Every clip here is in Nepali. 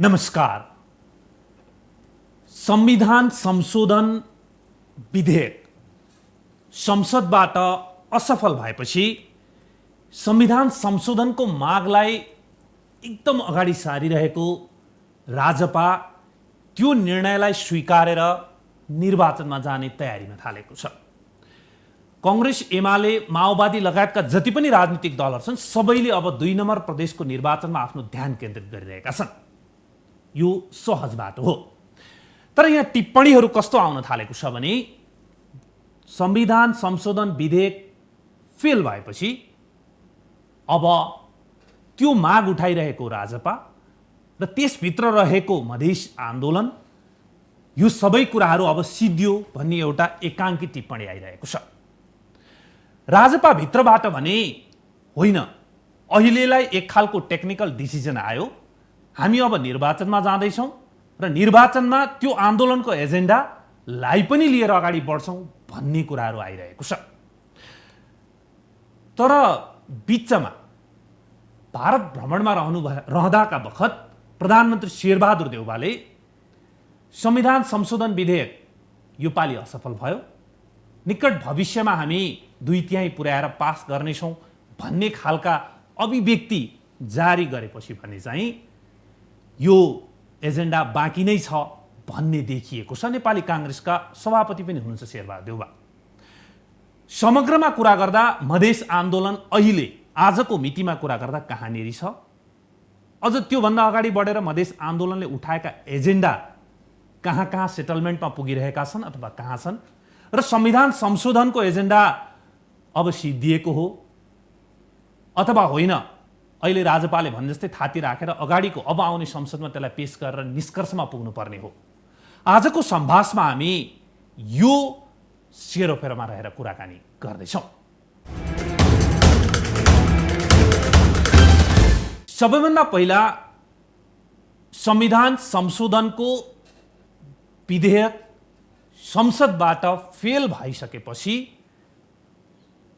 नमस्कार। संविधान संशोधन विधेयक संसदबाट असफल भएपछि संविधान संशोधनको मागलाई एकदम अगाडि सारिरहेको राजपा त्यो निर्णयलाई स्वीकारेर निर्वाचनमा जाने तयारीमा थालेको छ। कांग्रेस, एमाले, माओवादी लगायतका जति पनि राजनीतिक दलहरू छन् सबैले अब 2 नम्बर प्रदेशको निर्वाचनमा आफ्नो ध्यान केन्द्रित गरिरहेका छन्। यो सहज बाटो हो। तर यहाँ टिप्पणीहरू कस्तो आउन थालेको छ भने संविधान संशोधन विधेयक फेल भएपछि अब त्यो माग उठाइरहेको राजपा र त्यसभित्र रहेको मधेस आन्दोलन यो सबै कुराहरू अब सिद्धियो भन्ने एउटा एकाङ्की टिप्पणी आइरहेको छ। राजपा भित्रबाट भने होइन, अहिलेलाई एक खालको टेक्निकल डिसिजन आयो, हामी अब निर्वाचनमा जाँदैछौँ र निर्वाचनमा त्यो आन्दोलनको एजेन्डालाई पनि लिएर अगाडि बढ्छौँ भन्ने कुराहरू आइरहेको छ। तर बिचमा भारत भ्रमणमा रहँदाका बखत प्रधानमन्त्री शेरबहादुर देउवाले संविधान संशोधन विधेयक यो पालि असफल भयो, निकट भविष्यमा हामी 2/3 पुर्याएर पास गर्नेछौँ भन्ने खालका अभिव्यक्ति जारी गरेपछि भने चाहिँ यो एजेन्डा बाँकी नै छ भन्ने देखिएको छ। नेपाली कांग्रेसका सभापति पनि हुनुहुन्छ शेरबहादुर देउवा। समग्रमा कुरा गर्दा मधेस आन्दोलन अहिले आजको मितिमा कुरा गर्दा कहाँनेरि छ, अझ त्योभन्दा अगाडि बढेर मधेस आन्दोलनले उठाएका एजेन्डा कहाँ कहाँ सेटलमेन्टमा पुगिरहेका छन् अथवा कहाँ छन्, र संविधान संशोधनको एजेन्डा अब सिद्धिएको हो अथवा होइन, अहिले राजपाले भने जस्तै थाती राखेर अगाडिको अब आउने संसदमा त्यसलाई पेश गरेर निष्कर्षमा पुग्नुपर्ने हो। आजको सम्भाषमा हामी यो सेरोफेरोमा रहेर कुराकानी गर्दैछौँ। सबैभन्दा पहिला संविधान संशोधनको विधेयक संसदबाट फेल भइसकेपछि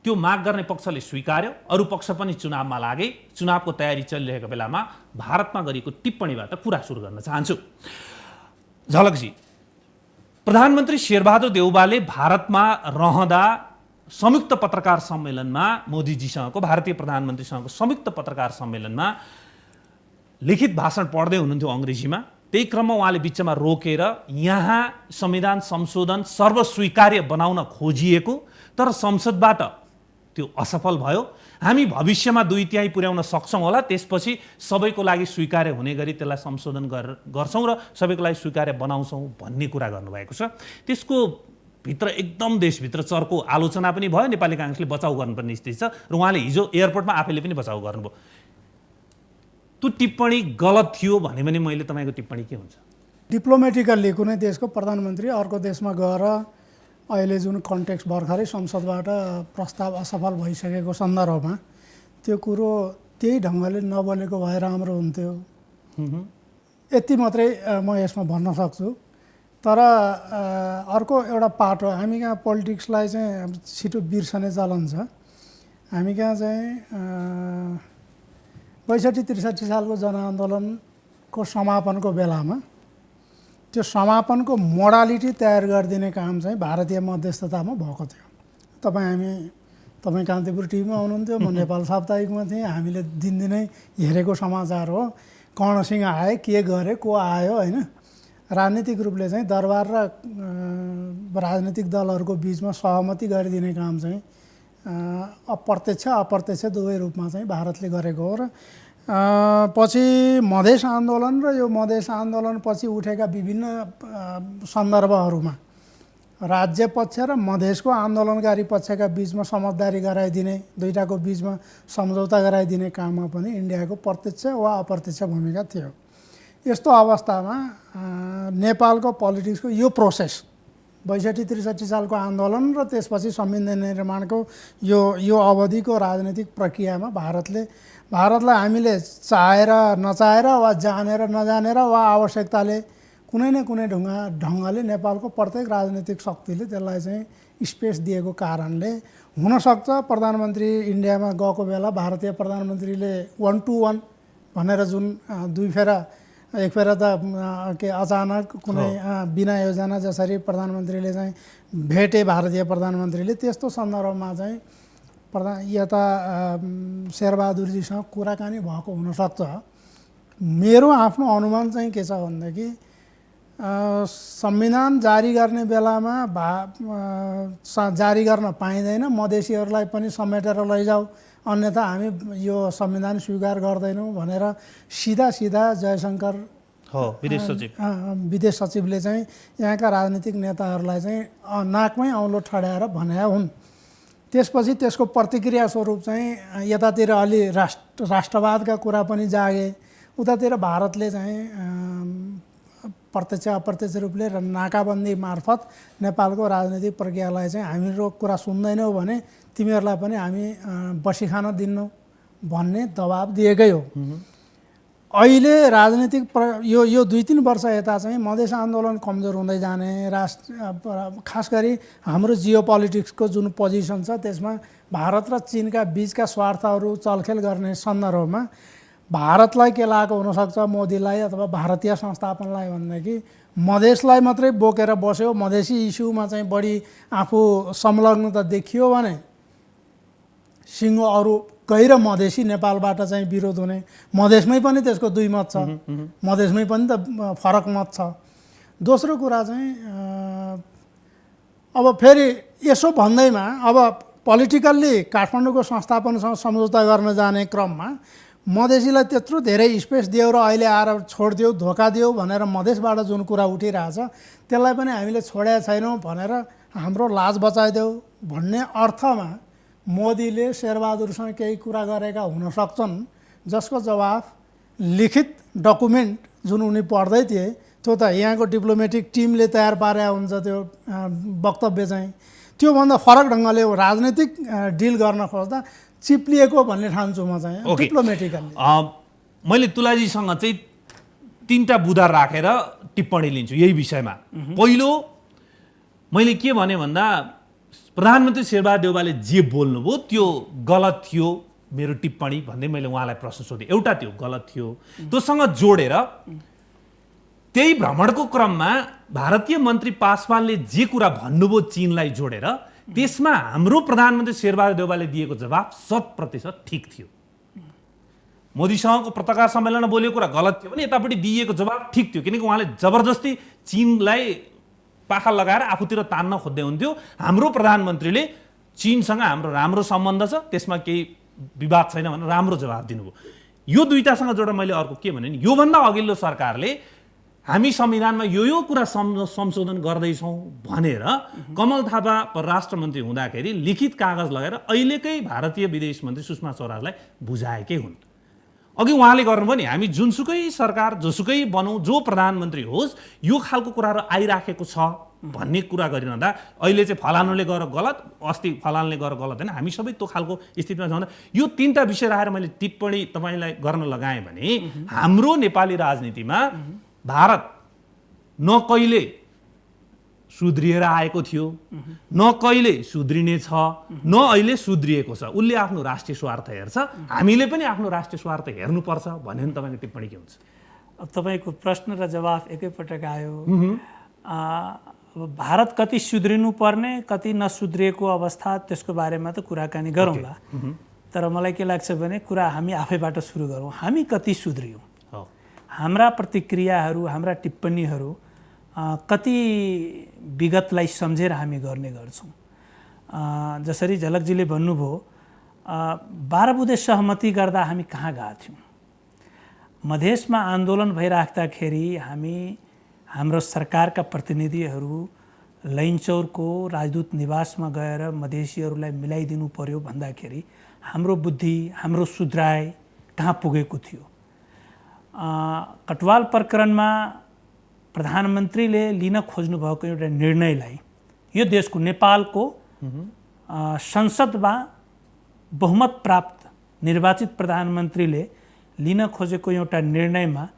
त्यो माग गर्ने पक्षले स्वीकार्यो, अरू पक्ष पनि चुनावमा लागे। चुनावको तयारी चलिरहेको बेलामा भारतमा गरिएको टिप्पणीबाट कुरा सुरु गर्न चाहन्छु। झलकजी, प्रधानमन्त्री शेरबहादुर देउवाले भारतमा रहँदा संयुक्त पत्रकार सम्मेलनमा मोदीजीसँगको, भारतीय प्रधानमन्त्रीसँगको संयुक्त पत्रकार सम्मेलनमा लिखित भाषण पढ्दै हुनुहुन्थ्यो अङ्ग्रेजीमा। त्यही क्रममा उहाँले बिचमा रोकेर यहाँ संविधान संशोधन सर्वस्वीकार्य बनाउन खोजिएको तर संसदबाट त्यो असफल भयो, हामी भविष्यमा 2/3 पुर्याउन सक्छौँ होला, त्यसपछि सबैको लागि स्वीकार्य हुने गरी त्यसलाई संशोधन गर्छौँ र सबैको लागि स्वीकार्य बनाउँछौँ भन्ने कुरा गर्नुभएको छ। त्यसको भित्र एकदम देशभित्र चर्को आलोचना पनि भयो, नेपाली कांग्रेसले बचाउ गर्नुपर्ने स्थिति छ र उहाँले हिजो एयरपोर्टमा आफैले पनि बचाउ गर्नुभयो। त्यो टिप्पणी गलत थियो भने मैले तपाईँको टिप्पणी के हुन्छ? डिप्लोमेटिकल्ली कुनै देशको प्रधानमन्त्री अर्को देशमा गएर अहिले जुन कन्टेक्स्ट भर्खरै संसदबाट प्रस्ताव असफल भइसकेको सन्दर्भमा त्यो कुरो त्यही ढङ्गले नबोलेको भए राम्रो हुन्थ्यो, यति मात्रै म यसमा भन्न सक्छु। तर अर्को एउटा पाटो, हामी कहाँ पोलिटिक्सलाई चाहिँ छिटो बिर्सने चलन छ। हामी कहाँ चाहिँ 62-63 सालको जनआन्दोलनको समापनको बेलामा त्यो समापनको मोडालिटी तयार गरिदिने काम चाहिँ भारतीय मध्यस्थतामा भएको थियो। तपाईँ कान्तिपुर टिभीमा हुनुहुन्थ्यो, म नेपाल साप्ताहिकमा थिएँ। हामीले दिनदिनै हेरेको समाचार हो। कर्णसिंह आए, के गरे, को आयो, होइन। राजनीतिक रूपले चाहिँ दरबार र राजनीतिक दलहरूको बिचमा सहमति गरिदिने काम चाहिँ अप्रत्यक्ष अप्रत्यक्ष दुवै रूपमा चाहिँ भारतले गरेको हो। र पछि मधेस आन्दोलन र यो मधेस आन्दोलन पछि उठेका विभिन्न सन्दर्भहरूमा राज्य पक्ष र मधेसको आन्दोलनकारी पक्षका बिचमा समझदारी गराइदिने, दुईटाको बिचमा सम्झौता गराइदिने काममा पनि इन्डियाको प्रत्यक्ष वा अप्रत्यक्ष भूमिका थियो। यस्तो अवस्थामा नेपालको पोलिटिक्सको यो प्रोसेस 62-63 सालको आन्दोलन र त्यसपछि संविधान निर्माणको यो अवधिको राजनीतिक प्रक्रियामा भारतलाई हामीले चाहेर नचाहेर वा जानेर नजानेर वा आवश्यकताले कुनै न कुनै ढङ्गले नेपालको प्रत्येक राजनीतिक शक्तिले त्यसलाई चाहिँ स्पेस दिएको कारणले हुनसक्छ प्रधानमन्त्री इन्डियामा गएको बेला भारतीय प्रधानमन्त्रीले 1 to 1 भनेर जुन दुई फेरा एक फेर त के अचानक कुनै बिना योजना जसरी प्रधानमन्त्रीले चाहिँ भेटे भारतीय प्रधानमन्त्रीले त्यस्तो सन्दर्भमा चाहिँ यता शेरबहादुरजीसँग कुराकानी भएको हुनसक्छ। मेरो आफ्नो अनुमान चाहिँ के छ भनेदेखि संविधान जारी गर्ने बेलामा जारी गर्न पाइँदैन, मधेसीहरूलाई पनि समेटेर लैजाऊ अन्यथा हामी यो संविधान स्वीकार गर्दैनौँ भनेर सिधा जयशङ्कर विदेश सचिवले चाहिँ यहाँका राजनीतिक नेताहरूलाई चाहिँ नाकमै औँलो ठड्याएर भनेका हुन्। त्यसपछि त्यसको प्रतिक्रिया स्वरूप चाहिँ यतातिर अलि राष्ट्रवादका कुरा पनि जागे, उतातिर भारतले चाहिँ प्रत्यक्ष अप्रत्यक्ष रूपले र नाकाबन्दी मार्फत नेपालको राजनीतिक प्रक्रियालाई चाहिँ हाम्रो कुरा सुन्दैनौ भने तिमीहरूलाई पनि हामी बसी खान दिन्नौ भन्ने दबाब दिएकै हो। अहिले राजनीतिक यो 2-3 वर्ष यता चाहिँ मधेस आन्दोलन कमजोर हुँदै जाने, खास गरी हाम्रो जियो पोलिटिक्सको जुन पोजिसन छ त्यसमा भारत र चीनका बीचका स्वार्थहरू चलखेल गर्ने सन्दर्भमा भारतलाई के लागेको हुनसक्छ, मोदीलाई अथवा भारतीय संस्थापनलाई भनेदेखि मधेसलाई मात्रै बोकेर बस्यो, मधेसी इस्युमा चाहिँ बढी आफू संलग्नता देखियो भने सिङ्गो अरू गैर मधेसी नेपालबाट चाहिँ विरोध हुने, मधेसमै पनि त्यसको 2 मत छ, मधेसमै पनि त फरक मत छ। दोस्रो कुरा चाहिँ अब फेरि यसो भन्दैमा अब पोलिटिकल्ली काठमाडौँको संस्थापनसँग सम्झौता गर्न जाने क्रममा मधेसीलाई त्यत्रो धेरै स्पेस दियो र अहिले आएर छोडिदियो, धोका दियो भनेर मधेसबाट जुन कुरा उठिरहेछ त्यसलाई पनि हामीले छोडेका छैनौँ भनेर हाम्रो लाज बचाइदेऊ भन्ने अर्थमा मोदीले शेरबहादुरसँग केही कुरा गरेका हुन सक्छन्, जसको जवाफ लिखित डकुमेन्ट जुन उनी पढ्दै थिए त्यो त यहाँको डिप्लोमेटिक टिमले तयार पारेका हुन्छ। त्यो वक्तव्य चाहिँ त्योभन्दा फरक ढङ्गले राजनीतिक डिल गर्न खोज्दा चिप्लिएको भन्ने ठान्छु म चाहिँ डिप्लोमेटिकली। मैले तुलाजीसँग चाहिँ 3टा बुँदा राखेर टिप्पणी लिन्छु यही विषयमा। पहिलो मैले के भने भन्दा प्रधानमन्त्री शेरबहादुर देउवाले जे बोल्नुभयो त्यो गलत थियो मेरो टिप्पणी भन्दै मैले उहाँलाई प्रश्न सोधेँ। एउटा त्यो गलत थियो, त्योसँग जोडेर त्यही भ्रमणको क्रममा भारतीय मन्त्री पासवानले जे कुरा भन्नुभयो चीनलाई जोडेर त्यसमा हाम्रो प्रधानमन्त्री शेरबहादुर देउवाले दिएको जवाफ 100% ठिक थियो। मोदीसँगको पत्रकार सम्मेलनमा बोलेको कुरा गलत थियो भने यतापट्टि दिएको जवाफ ठिक थियो, किनकि उहाँले जबरजस्ती चीनलाई पाखा लगाएर आफूतिर तान्न खोज्दै हुन्थ्यो। हाम्रो प्रधानमन्त्रीले चीनसँग हाम्रो राम्रो सम्बन्ध छ, त्यसमा केही विवाद छैन भनेर राम्रो जवाफ दिनुभयो। यो दुईटासँग जोडेर मैले अर्को के भने योभन्दा अघिल्लो सरकारले हामी संविधानमा यो कुरा संशोधन गर्दैछौँ भनेर कमल थापा परराष्ट्र मन्त्री हुँदाखेरि लिखित कागज लगाएर अहिलेकै भारतीय विदेश मन्त्री सुषमा स्वराजलाई बुझाएकै हुन्। अघि उहाँले गर्नुभयो नि हामी जुनसुकै सरकार जोसुकै बनौँ, जो प्रधानमन्त्री होस् यो खालको कुराहरू आइराखेको छ भन्ने कुरा गरिरहँदा अहिले चाहिँ फलानुले गर गलत, अस्ति फलानुले गर गलत होइन, हामी सबै त्यो खालको स्थितिमा छौँ। यो 3टा विषय राखेर मैले टिप्पणी तपाईँलाई गर्न लगाएँ भने हाम्रो नेपाली राजनीतिमा भारत न कहिले सुध्रिएर आएको थियो, न कहिले सुध्रिने छ, न अहिले सुध्रिएको छ। उसले आफ्नो राष्ट्रिय स्वार्थ हेर्छ, हामीले पनि आफ्नो राष्ट्रिय स्वार्थ हेर्नुपर्छ भन्ने तपाईँको टिप्पणी के हुन्छ? अब तपाईँको प्रश्न र जवाफ एकैपटक आयो। अब भारत कति सुध्रिनु पर्ने कति नसुध्रिएको अवस्था त्यसको बारेमा त कुराकानी गरौँला, तर मलाई के लाग्छ भने कुरा हामी आफैबाट सुरु गरौँ। हामी कति सुध्रियौँ, हाम्रा प्रतिक्रियाहरू हाम्रा टिप्पणीहरू कति विगतलाई सम्झेर हामी गर्ने गर्छौँ। जसरी झलकजीले भन्नुभयो 12 बुँदे सहमति गर्दा हामी कहाँ गएका थियौँ। मधेसमा आन्दोलन भइराख्दाखेरि हामी हाम्रो सरकारका प्रतिनिधिहरू लैनचौरको राजदूत निवासमा गएर मधेसीहरूलाई मिलाइदिनु पर्यो भन्दाखेरि हाम्रो बुद्धि हाम्रो सुध्राइ कहाँ पुगेको थियो। कटवाल प्रकरणमा प्रधानमन्त्रीले लिन खोज्नु भएको एउटा निर्णयलाई यो देशको नेपालको संसदमा बहुमत प्राप्त निर्वाचित प्रधानमन्त्रीले लिन खोजेको एउटा निर्णयमा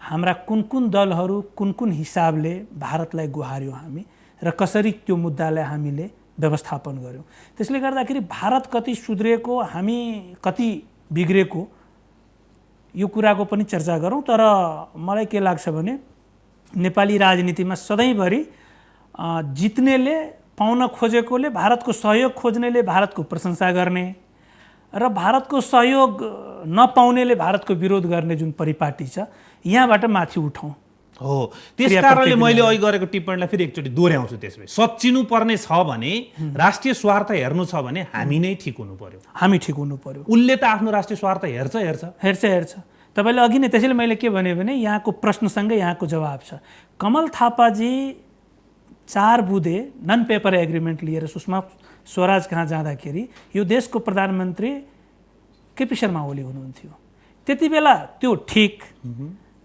हाम्रा कुन दलहरू कुन हिसाबले भारतलाई गुहार्यो हामी र कसरी त्यो मुद्दालाई हामीले व्यवस्थापन गर्यौँ। त्यसले गर्दाखेरि भारत कति सुध्रिएको हामी कति बिग्रेको यो कुराको पनि चर्चा गरौँ। तर मलाई के लाग्छ भने नेपाली राजनीतिमा सधैँभरि जित्नेले पाउन खोजेकोले भारतको सहयोग खोज्नेले भारतको प्रशंसा गर्ने र भारतको सहयोग नपाउनेले भारतको विरोध गर्ने जुन परिपाटी छ यहाँबाट माथि उठाउँ। हो, त्यस कारणले मैले अघि गरेको टिप्पणीलाई फेरि एकचोटि दोहोऱ्याउँछु। त्यसमा सच्चिनु पर्ने छ भने, राष्ट्रिय स्वार्थ हेर्नु छ भने हामी नै ठिक हुनु पर्यो। हामी ठिक हुनु पर्यो। उसले त आफ्नो राष्ट्रिय स्वार्थ हेर्छ। तपाईँले अघि नै त्यसैले मैले के भने यहाँको प्रश्नसँगै यहाँको जवाब छ। कमल थापाजी 4 बुँदे नन पेपर एग्रिमेन्ट लिएर सुषमा स्वराज कहाँ जाँदाखेरि यो देशको प्रधानमन्त्री केपी शर्मा ओली हुनुहुन्थ्यो। त्यति बेला त्यो ठिक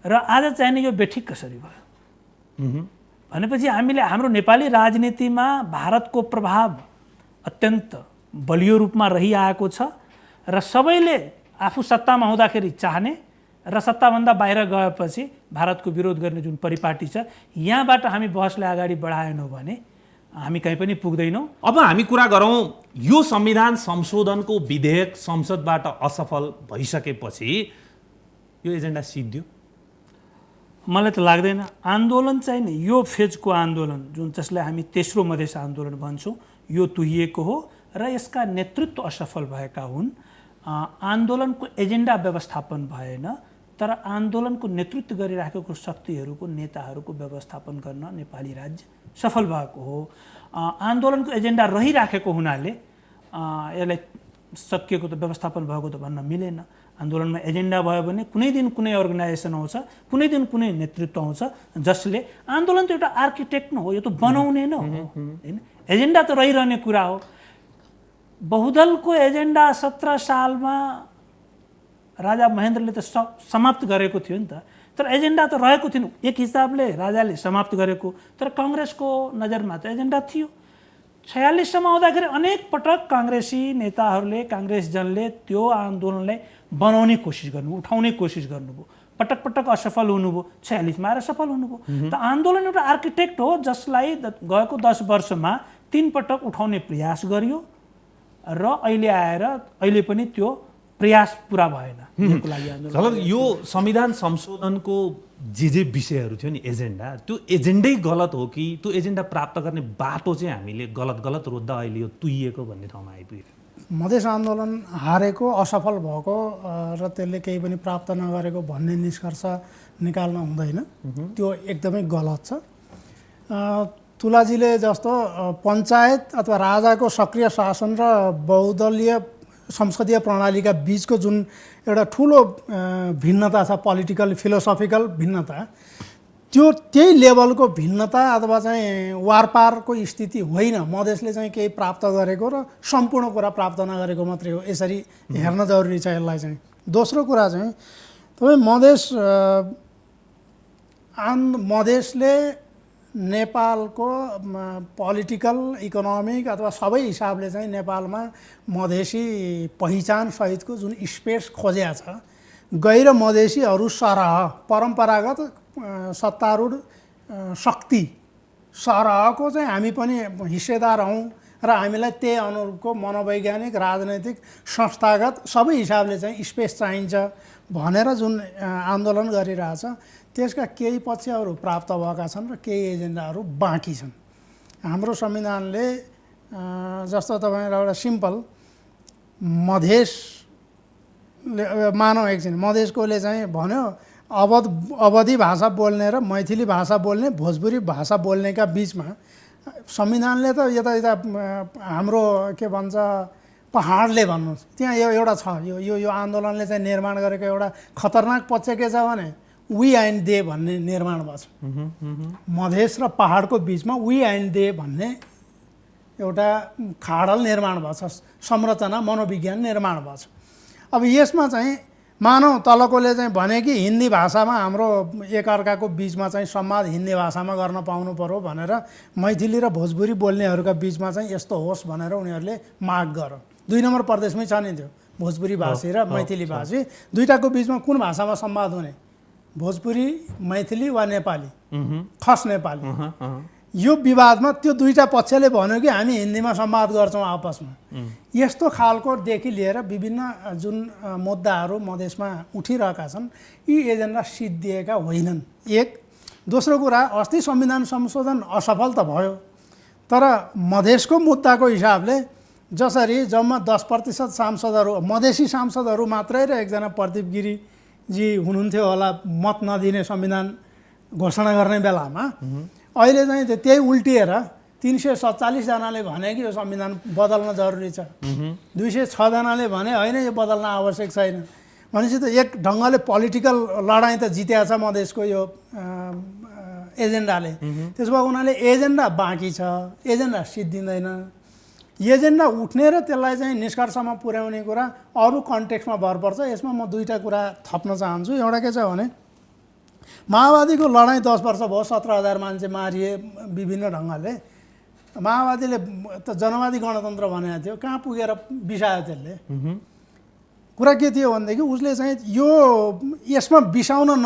र आज चाहिने यो बेठिक कसरी भयो भनेपछि हामीले हाम्रो नेपाली राजनीतिमा भारतको प्रभाव अत्यन्त बलियो रूपमा रहिआएको छ र सबैले आफू सत्तामा हुँदाखेरि चाहने र सत्ताभन्दा बाहिर गएपछि भारतको विरोध गर्ने जुन परिपाटी छ यहाँबाट हामी बहसलाई अगाडि बढाएनौँ भने हामी कहीँ पनि पुग्दैनौँ। अब हामी कुरा गरौँ यो संविधान संशोधनको विधेयक संसदबाट असफल भइसकेपछि यो एजेन्डा सिद्धियो? मलाई त लाग्दैन। आन्दोलन चाहिँ नि यो फेजको आन्दोलन जुन जसलाई हामी तेस्रो मधेस आन्दोलन भन्छौँ यो तुहिएको हो र यसका नेतृत्व असफल भएका हुन्। आन्दोलनको एजेन्डा व्यवस्थापन भएन, तर आन्दोलनको नेतृत्व गरिराखेको शक्तिहरूको नेताहरूको व्यवस्थापन गर्न नेपाली राज्य सफल भएको हो। आन्दोलनको एजेन्डा रहिराखेको हुनाले यसलाई सकिएको त व्यवस्थापन भएको त भन्न मिलेन। आन्दोलनमा एजेन्डा भयो भने कुनै दिन कुनै अर्गनाइजेसन आउँछ, कुनै दिन कुनै नेतृत्व आउँछ जसले आन्दोलन त एउटा आर्किटेक्ट न हो, यो त बनाउने न हो हैन। एजेन्डा त रहिरहने कुरा हो। बहुदलको एजेन्डा 17 सालमा राजा महेन्द्रले त समाप्त गरेको थियो नि त, तर एजेन्डा त रहेको थिएन। एक हिसाबले राजाले समाप्त गरेको, तर काङ्ग्रेसको नजरमा त एजेन्डा थियो। 46सम्म आउँदाखेरि अनेक पटक काङ्ग्रेसी नेताहरूले, काङ्ग्रेसजनले त्यो आन्दोलनलाई बनाउने कोसिस गर्नु, उठाउने कोसिस गर्नुभयो, पटक पटक असफल हुनुभयो। 46मा आएर सफल हुनुभयो। त आन्दोलन एउटा आर्किटेक्ट हो जसलाई गएको 10 वर्षमा 3 पटक उठाउने प्रयास गरियो र अहिले पनि त्यो प्रयास पुरा भएन। यो संविधान संशोधनको जे विषयहरू थियो नि एजेन्डा, त्यो एजेन्डै गलत हो कि त्यो एजेन्डा प्राप्त गर्ने बाटो चाहिँ हामीले गलत रोज्दा अहिले यो तुहिएको भन्ने ठाउँमा आइपुग्यो? मधेस आन्दोलन हारेको, असफल भएको र त्यसले केही पनि प्राप्त नगरेको भन्ने निष्कर्ष निकाल्न हुँदैन। त्यो एकदमै गलत छ। तुलाजीले जस्तो पञ्चायत अथवा राजाको सक्रिय शासन र बहुदलीय संसदीय प्रणालीका बीचको जुन एउटा ठुलो भिन्नता छ, पोलिटिकल फिलोसफिकल भिन्नता, त्यही लेभलको भिन्नता अथवा चाहिँ वारपारको स्थिति होइन। मधेसले चाहिँ केही प्राप्त गरेको र सम्पूर्ण कुरा प्राप्त नगरेको मात्रै हो। यसरी हेर्न जरुरी छ यसलाई चाहिँ। दोस्रो कुरा चाहिँ तपाईँ मधेसले नेपालको पोलिटिकल, इकोनोमिक अथवा सबै हिसाबले चाहिँ नेपालमा मधेसी पहिचान सहितको जुन स्पेस खोजेको छ, गैर मधेसीहरू सरह परम्परागत सत्तारूढ शक्ति सरहको चाहिँ हामी पनि हिस्सेदार हौँ र हामीलाई त्यही अनुरूपको मनोवैज्ञानिक, राजनैतिक, संस्थागत सबै हिसाबले चाहिँ स्पेस चाहिन्छ भनेर जुन आन्दोलन गरिरहेछ त्यसका केही पक्षहरू प्राप्त भएका छन् र केही एजेन्डाहरू बाँकी छन्। हाम्रो संविधानले जस्तो तपाईँलाई एउटा सिम्पल मधेसले मानव एकछिन मधेसकोले चाहिँ भन्यो अवधी भाषा बोल्ने र मैथिली भाषा बोल्ने, भोजपुरी भाषा बोल्नेका बिचमा संविधानले त यता हाम्रो के भन्छ पहाडले भन्नु त्यहाँ एउटा छ। यो आन्दोलनले चाहिँ निर्माण गरेको एउटा खतरनाक पक्ष के छ भने वी एन्ड दे भन्ने निर्माण भएको छ। मधेस र पहाडको बिचमा वी एन्ड दे भन्ने एउटा खाडल निर्माण भएको छ, संरचना मनोविज्ञान निर्माण भएको छ। अब यसमा चाहिँ मानव तलकोले चाहिँ भने कि हिन्दी भाषामा हाम्रो एकअर्काको बिचमा चाहिँ संवाद हिन्दी भाषामा गर्न पाउनु पर्यो भनेर मैथिली र भोजपुरी बोल्नेहरूका बिचमा चाहिँ यस्तो होस् भनेर उनीहरूले माग गर्यो। 2 नम्बर प्रदेशमै छ नि त्यो भोजपुरी भाषी र मैथिली भाषी, दुईटाको बिचमा कुन भाषामा संवाद हुने? भोजपुरी, मैथिली वा नेपाली, खस नेपाली। यो विवादमा त्यो दुईटा पक्षले भन्यो कि हामी हिन्दीमा संवाद गर्छौँ आपसमा। यस्तो खालकोदेखि लिएर विभिन्न जुन मुद्दाहरू मधेसमा उठिरहेका छन् यी एजेन्डा सिद्धिएका होइनन्। एक दोस्रो कुरा, अस्ति संविधान संशोधन असफल त भयो, तर मधेसको मुद्दाको हिसाबले जसरी जम्मा 10% सांसदहरू मधेसी सांसदहरू मात्रै र एकजना प्रदीप गिरीजी हुनुहुन्थ्यो होला मत नदिने संविधान घोषणा गर्ने बेलामा, अहिले चाहिँ त्यही उल्टिएर 347 जनाले भने कि यो संविधान बदल्न जरुरी छ, 206 जनाले भने होइन यो बदल्न आवश्यक छैन। भनेपछि त एक ढङ्गले पोलिटिकल लडाइँ त जित्या छ मधेसको यो एजेन्डाले। त्यसो भए उनीहरूले एजेन्डा बाँकी छ, एजेन्डा सिद्धिँदैन। एजेन्डा उठ्ने र त्यसलाई चाहिँ निष्कर्षमा पुर्याउने कुरा अरू कन्टेक्स्टमा भर पर्छ। यसमा म दुईवटा कुरा थप्न चाहन्छु। एउटा के छ भने माओवादीको लडाइँ 10 वर्ष भयो, 17,000 मान्छे मारिए विभिन्न ढङ्गले। माओवादीले त जनवादी गणतन्त्र भनेको थियो, कहाँ पुगेर बिसायो त्यसले। कुरा के थियो भनेदेखि उसले चाहिँ यो यसमा बिसाउन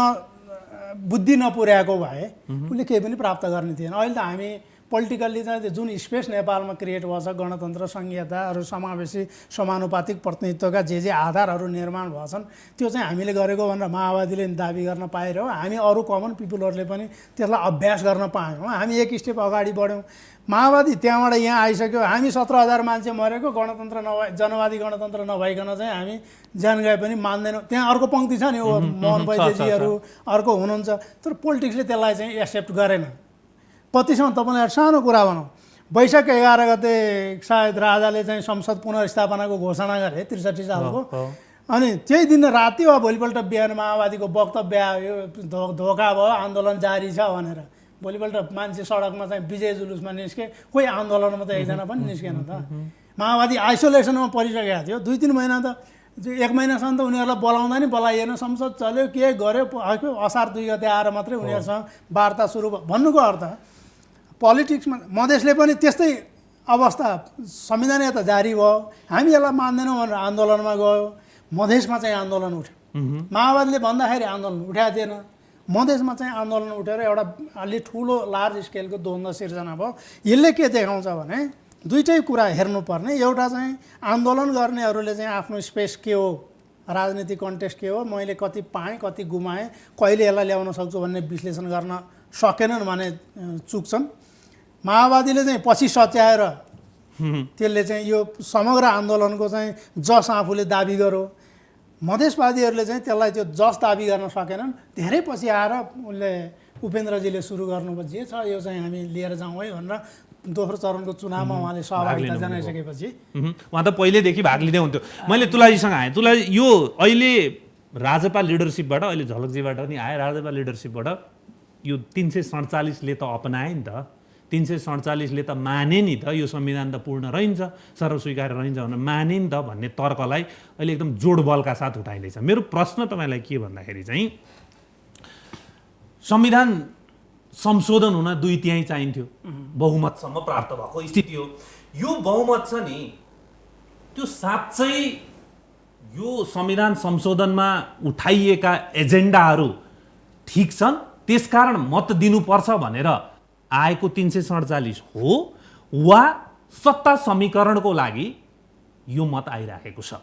बुद्धि नपुर्याएको भए उसले केही पनि प्राप्त गर्ने थिएन। अहिले त हामी पोलिटिकल्ली चाहिँ त्यो जुन स्पेस नेपालमा क्रिएट भएको छ, गणतन्त्र, सङ्घीयता, अरू समावेशी समानुपातिक प्रतिनिधित्वका जे आधारहरू निर्माण भएछन् त्यो चाहिँ हामीले गरेको भनेर माओवादीले दाबी गर्न पाइरह्यो। हामी अरू कमन पिपुलहरूले पनि त्यसलाई अभ्यास गर्न पायौँ। हामी एक स्टेप अगाडि बढ्यौँ। माओवादी त्यहाँबाट यहाँ आइसक्यो, हामी 17,000 मान्छे मरेको गणतन्त्र जनवादी गणतन्त्र नभइकन चाहिँ हामी ज्यान गए पनि मान्दैनौँ। त्यहाँ अर्को पङ्क्ति छ नि, ओ मोहन वैद्यजीहरू अर्को हुनुहुन्छ, तर पोलिटिक्सले त्यसलाई चाहिँ एक्सेप्ट गरेन। पतिसम्म तपाईँलाई सानो कुरा भनौँ, वैशाख 11 गते सायद राजाले चाहिँ संसद पुनर्स्थापनाको घोषणा गरे 63 सालको। अनि त्यही दिन राति वा भोलिपल्ट बिहान माओवादीको वक्तव्य आयो, धोका भयो, आन्दोलन जारी छ भनेर। भोलिपल्ट मान्छे सडकमा चाहिँ विजय जुलुसमा निस्के, कोही आन्दोलनमा त एकजना पनि निस्केन त। माओवादी आइसोलेसनमा परिसकेको थियो। 2-3 महिना त 1 महिनासम्म त उनीहरूलाई बोलाउँदा नि बोलाइएन, संसद चल्यो, के गर्यो, असार 2 गते आएर मात्रै उनीहरूसँग वार्ता सुरु भयो। भन्नुको अर्थ पोलिटिक्समा मधेसले पनि त्यस्तै अवस्था, संविधान त जारी भयो, हामी यसलाई मान्दैनौँ भनेर आन्दोलनमा गयो। मधेसमा चाहिँ आन्दोलन उठ्यो। माओवादीले भन्दाखेरि आन्दोलन उठाएको थिएन, मधेसमा चाहिँ आन्दोलन उठेर एउटा अलि ठुलो लार्ज स्केलको द्वन्द्व सिर्जना भयो। यसले के देखाउँछ भने दुईटै कुरा हेर्नुपर्ने। एउटा चाहिँ आन्दोलन गर्नेहरूले चाहिँ आफ्नो स्पेस के हो, राजनीतिक कन्टेक्स्ट के हो, मैले कति पाएँ, कति गुमाएँ, कहिले यसलाई ल्याउन सक्छु भन्ने विश्लेषण गर्न सकेनन् भने चुक्छन्। माओवादीले चाहिँ पछि सच्याएर त्यसले चाहिँ यो समग्र आन्दोलनको चाहिँ जस आफूले दाबी गर्यो। मधेसवादीहरूले चाहिँ त्यसलाई त्यो जस दाबी गर्न सकेनन्। धेरै पछि आएर उसले उपेन्द्रजीले सुरु गर्नुभयो, जे छ यो चाहिँ हामी लिएर जाउँ है भनेर दोस्रो चरणको चुनावमा उहाँले सहभागिता जनाइसकेपछि उहाँ त पहिल्यैदेखि भाग लिँदै हुन्थ्यो। मैले तुलाजीसँग आएँ, तुला यो अहिले राजपा लिडरसिपबाट, अहिले झलकजीबाट पनि आए, राजपा लिडरसिपबाट यो 347ले त अपनाए नि त, 347ले त माने नि त, यो संविधान त पूर्ण रहन्छ, सर्वस्वीकार्य रहन्छ भनेर माने नि त भन्ने तर्कलाई अहिले एकदम जोडबलका साथ उठाइँदैछ। मेरो प्रश्न तपाईँलाई के भन्दाखेरि चाहिँ संविधान संशोधन हुन 2/3 चाहिन्थ्यो, बहुमतसम्म प्राप्त भएको स्थिति हो। यो बहुमत छ नि, त्यो साँच्चै यो संविधान संशोधनमा उठाइएका एजेन्डाहरू ठिक छन्, त्यसकारण मत दिनुपर्छ भनेर आएको 347 हो, वा सत्ता समीकरणको लागि यो मत आइराखेको छ?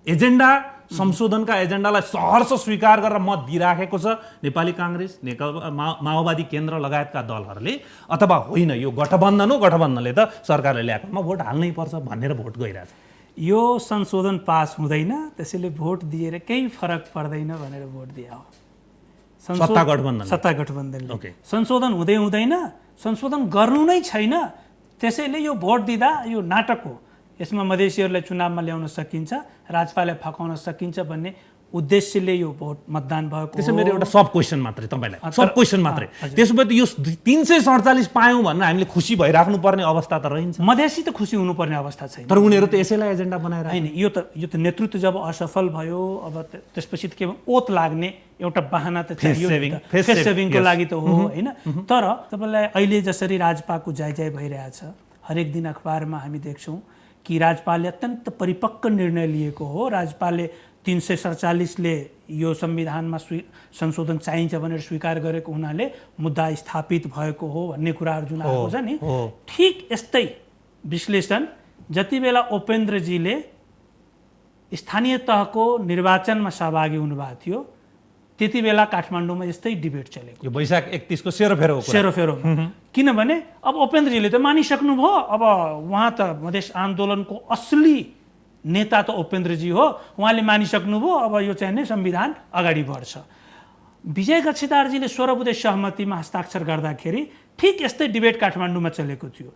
एजेन्डा संशोधनका एजेन्डालाई सहर्ष स्वीकार गरेर मत दिइराखेको छ नेपाली काङ्ग्रेस, नेकपा माओवादी केन्द्र लगायतका दलहरूले, अथवा होइन यो गठबन्धन हो, गठबन्धनले त सरकारले ल्याएकोमा भोट हाल्नै पर्छ भनेर भोट गइरहेछ? यो संशोधन पास हुँदैन, त्यसैले भोट दिएर केही फरक पर्दैन भनेर भोट दिए हो सत्ता गठबन्धनले। संशोधन हुँदै हुँदैन, संशोधन गर्नु नै छैन, त्यसैले यो भोट दिँदा यो नाटक हो, यसमा मधेसीहरूलाई चुनावमा ल्याउन सकिन्छ, राजपालाई फकाउन सकिन्छ भन्ने उद्देश्यले यो भोट मतदान भएको। त्यसो मेरो एउटा सब क्वेसन मात्रै तपाईँलाई, सब क्वेसन मात्रै, त्यसो भए त यो 347 पायौँ भनेर हामीले खुसी भइराख्नु पर्ने अवस्था त रहन्छ? मधेसी त खुसी हुनुपर्ने अवस्था छैन, तर उनीहरू त यसैलाई एजेन्डा बनाएर होइन। यो त नेतृत्व जब असफल भयो, अब त्यसपछि त के ओत लाग्ने एउटा बहाना त चाहियो, फेस सेभिङको लागि त हो होइन। तर तपाईँलाई अहिले जसरी राजपाको जायजाय भइरहेछ, हरेक दिन अखबारमा हामी देख्छौँ कि राजपालले अत्यन्त परिपक्व निर्णय लिएको हो, राजपालले 347ले यो संविधानमा संशोधन चाहिन्छ भनेर स्वीकार गरेको हुनाले मुद्दा स्थापित भएको हो भन्ने कुराहरू जुन आएको छ नि, ठिक यस्तै विश्लेषण जति बेला उपेन्द्रजीले स्थानीय तहको निर्वाचनमा सहभागी हुनुभएको थियो त्यति बेला काठमाडौँमा यस्तै डिबेट चलेको, यो वैशाख 31 को सेरोफेरो। किनभने अब उपेन्द्रजीले त मानिसक्नुभयो, अब उहाँ त मधेस आन्दोलनको असली नेता त उपेन्द्रजी हो, उहाँले मानिसक्नुभयो, अब यो चाहिँ नै संविधान अगाडि बढ्छ। विजय गच्छितारजीले 16 बुँदे सहमतिमा हस्ताक्षर गर्दाखेरि ठिक यस्तै डिबेट काठमाडौँमा चलेको थियो।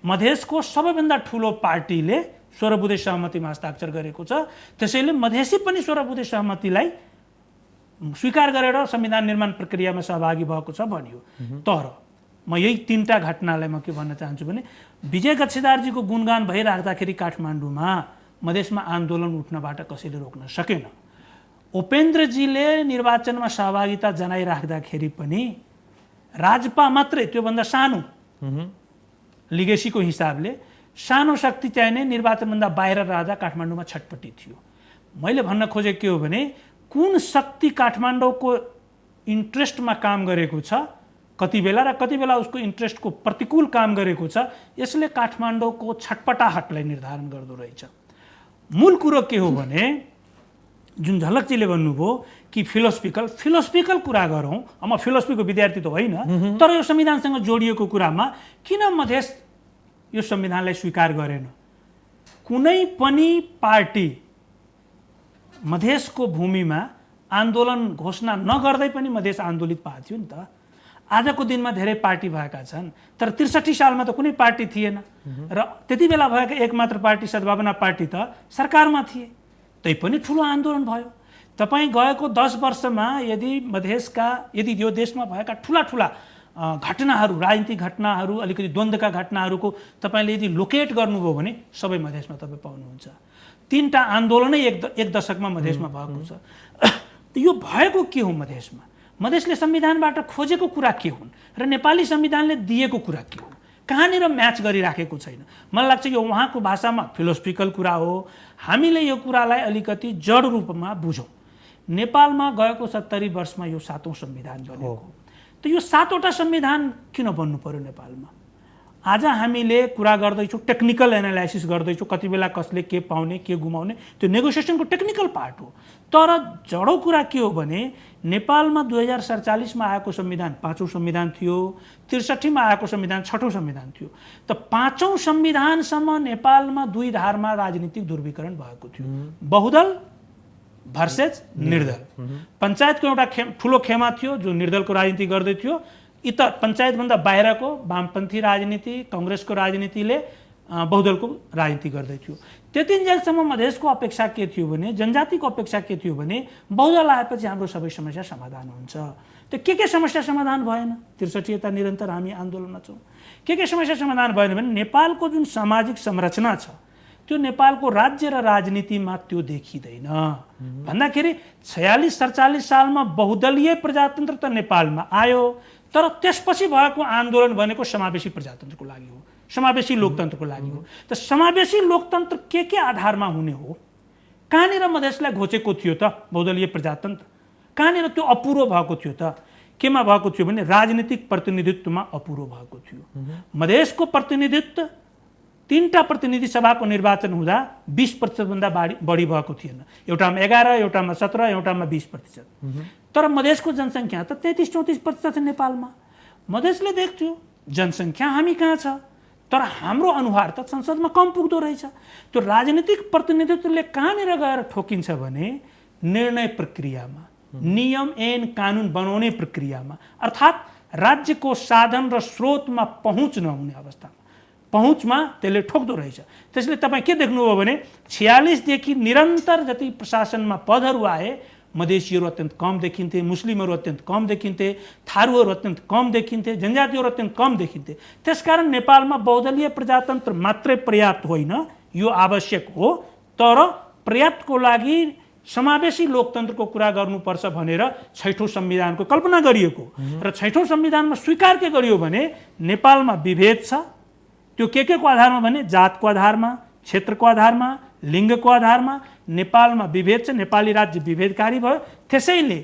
मधेसको सबैभन्दा ठुलो पार्टीले 16 बुँदे सहमतिमा हस्ताक्षर गरेको छ, त्यसैले मधेसी पनि 16 बुँदे सहमतिलाई स्वीकार गरेर संविधान निर्माण प्रक्रियामा सहभागी भएको छ भनियो। तर म यही 3टा घटनालाई म के भन्न चाहन्छु भने विजय गच्छितारजीको गुणगान भइराख्दाखेरि काठमाडौँमा मधेसमा आन्दोलन उठ्नबाट कसैले रोक्न सकेन। उपेन्द्रजीले निर्वाचनमा सहभागिता जनाइराख्दाखेरि पनि राजपा मात्रै, त्योभन्दा सानो लिगेसीको हिसाबले सानो शक्ति चाहिने निर्वाचनभन्दा बाहिर राजा काठमाडौँमा छटपटी थियो। मैले भन्न खोजेको के हो भने कुन शक्ति काठमाडौँको इन्ट्रेस्टमा काम गरेको छ कति बेला र कति बेला उसको इन्ट्रेस्टको प्रतिकूल काम गरेको छ, यसले काठमाडौँको छटपटाहटलाई निर्धारण गर्दो रहेछ। मूल कुरो के हो भने जुन झलकजीले भन्नुभयो कि फिलोसफिकल कुरा गरौँ, म फिलोसफीको विद्यार्थी त होइन, तर यो संविधानसँग जोडिएको कुरामा किन मधेस यो संविधानलाई स्वीकार गरेन? कुनै पनि पार्टी मधेसको भूमिमा आन्दोलन घोषणा नगर्दै पनि मधेस आन्दोलित भएको थियो नि त। आजको दिनमा धेरै पार्टी भएका छन्, तर 63 सालमा त कुनै पार्टी थिएन र त्यति बेला भएका एकमात्र पार्टी सद्भावना पार्टी त सरकारमा थिए, तै पनि ठुलो आन्दोलन भयो। तपाईँ गएको 10 वर्षमा यदि यो देशमा भएका ठुला घटनाहरू, राजनीतिक घटनाहरू, अलिकति द्वन्द्वका घटनाहरूको तपाईँले यदि लोकेट गर्नुभयो भने सबै मधेसमा तपाईँ पाउनुहुन्छ। 3टा आन्दोलनै एक दशकमा मधेसमा भएको छ। यो भएको के हो मधेसमा? मधेसले संविधानबाट खोजेको कुरा के हुन् र नेपाली संविधानले दिएको कुरा के हुन्? कहाँनिर म्याच गरिराखेको छैन। मलाई लाग्छ यो उहाँको भाषामा फिलोसफिकल कुरा हो। हामीले यो कुरालाई अलिकति जड रूपमा बुझौँ। नेपालमा गएको 70 वर्षमा यो 7औं संविधान बनेको, त यो 7वटा संविधान किन बन्नु पर्यो नेपालमा? आज हामीले कुरा गर्दैछौँ, टेक्निकल एनालाइसिस गर्दैछौँ, कति बेला कसले के पाउने के गुमाउने, त्यो नेगोसिएसनको टेक्निकल पार्ट हो। तर जडो कुरा के हो भने नेपालमा 2047मा आएको संविधान 5औं संविधान थियो, 63मा आएको संविधान 6औं संविधान थियो। त 5औं संविधानसम्म नेपालमा 2 धारमा राजनीतिक ध्रुवीकरण भएको थियो, बहुदल भर्सेस निर्दल। पञ्चायतको एउटा ठुलो खेमा थियो जो निर्दलको राजनीति गर्दै थियो, इतर पञ्चायतभन्दा बाहिरको वामपन्थी राजनीति, काङ्ग्रेसको राजनीतिले बहुदलको राजनीति गर्दै थियो। त्यतिन्जेलसम्म मधेसको अपेक्षा के थियो भने, जनजातिको अपेक्षा के थियो भने बहुदल आएपछि हाम्रो सबै समस्या समाधान हुन्छ। त्यो के समस्या समाधान भएन? 63 यता निरन्तर हामी आन्दोलनमा छौँ। के समस्या समाधान भएन भने नेपालको जुन सामाजिक संरचना छ त्यो नेपालको राज्य र राजनीतिमा त्यो देखिँदैन। भन्दाखेरि 46-47 सालमा बहुदलीय प्रजातन्त्र त नेपालमा आयो, तर त्यसपछि भएको आन्दोलन भनेको समावेशी प्रजातन्त्रको लागि हो, समावेशी लोकतन्त्रको लागि हो। त समावेशी लोकतन्त्र के आधारमा हुने हो? कहाँनिर मधेसलाई घोचेको थियो त बहुदलीय प्रजातन्त्र? कहाँनिर त्यो अपुरो भएको थियो त? केमा भएको थियो भने राजनीतिक प्रतिनिधित्वमा अपुरो भएको थियो। मधेसको प्रतिनिधित्व 3टा प्रतिनिधि सभाको निर्वाचन हुँदा 20% भन्दा बढी भएको थिएन। एउटामा 11, एउटामा 17, एउटामा 20%। तर मधेसको जनसङ्ख्या त 33-34% छ नेपालमा। मधेसले देख्थ्यो जनसङ्ख्या हामी कहाँ छ, तर हाम्रो अनुहार त संसदमा कम पुग्दो रहेछ। त्यो राजनीतिक प्रतिनिधित्वले कहाँनिर गएर ठोकिन्छ भने निर्णय प्रक्रियामा, नियम ऐन कानुन बनाउने प्रक्रियामा, अर्थात् राज्यको साधन र स्रोतमा पहुँच नहुने अवस्थामा, पहुँचमा त्यसले ठोक्दो रहेछ। त्यसले तपाईँ के देख्नुभयो भने 46 देखि निरन्तर जति प्रशासनमा पदहरू आए, मधेसीहरू अत्यन्त कम देखिन्थे, मुस्लिमहरू अत्यन्त कम देखिन्थे, थारूहरू अत्यन्त कम देखिन्थे, जनजातिहरू अत्यन्त कम देखिन्थे। त्यसकारण नेपालमा बहुदलीय प्रजातन्त्र मात्रै पर्याप्त होइन, यो आवश्यक हो, तर पर्याप्तको लागि समावेशी लोकतन्त्रको कुरा गर्नुपर्छ भनेर 6औं संविधानको कल्पना गरिएको र 6औं संविधानमा स्वीकार के गरियो भने नेपालमा विभेद छ। त्यो के को आधारमा भने जातको आधारमा, क्षेत्रको आधारमा, लिङ्गको आधारमा नेपालमा विभेद छ, नेपाली राज्य विभेदकारी भयो। त्यसैले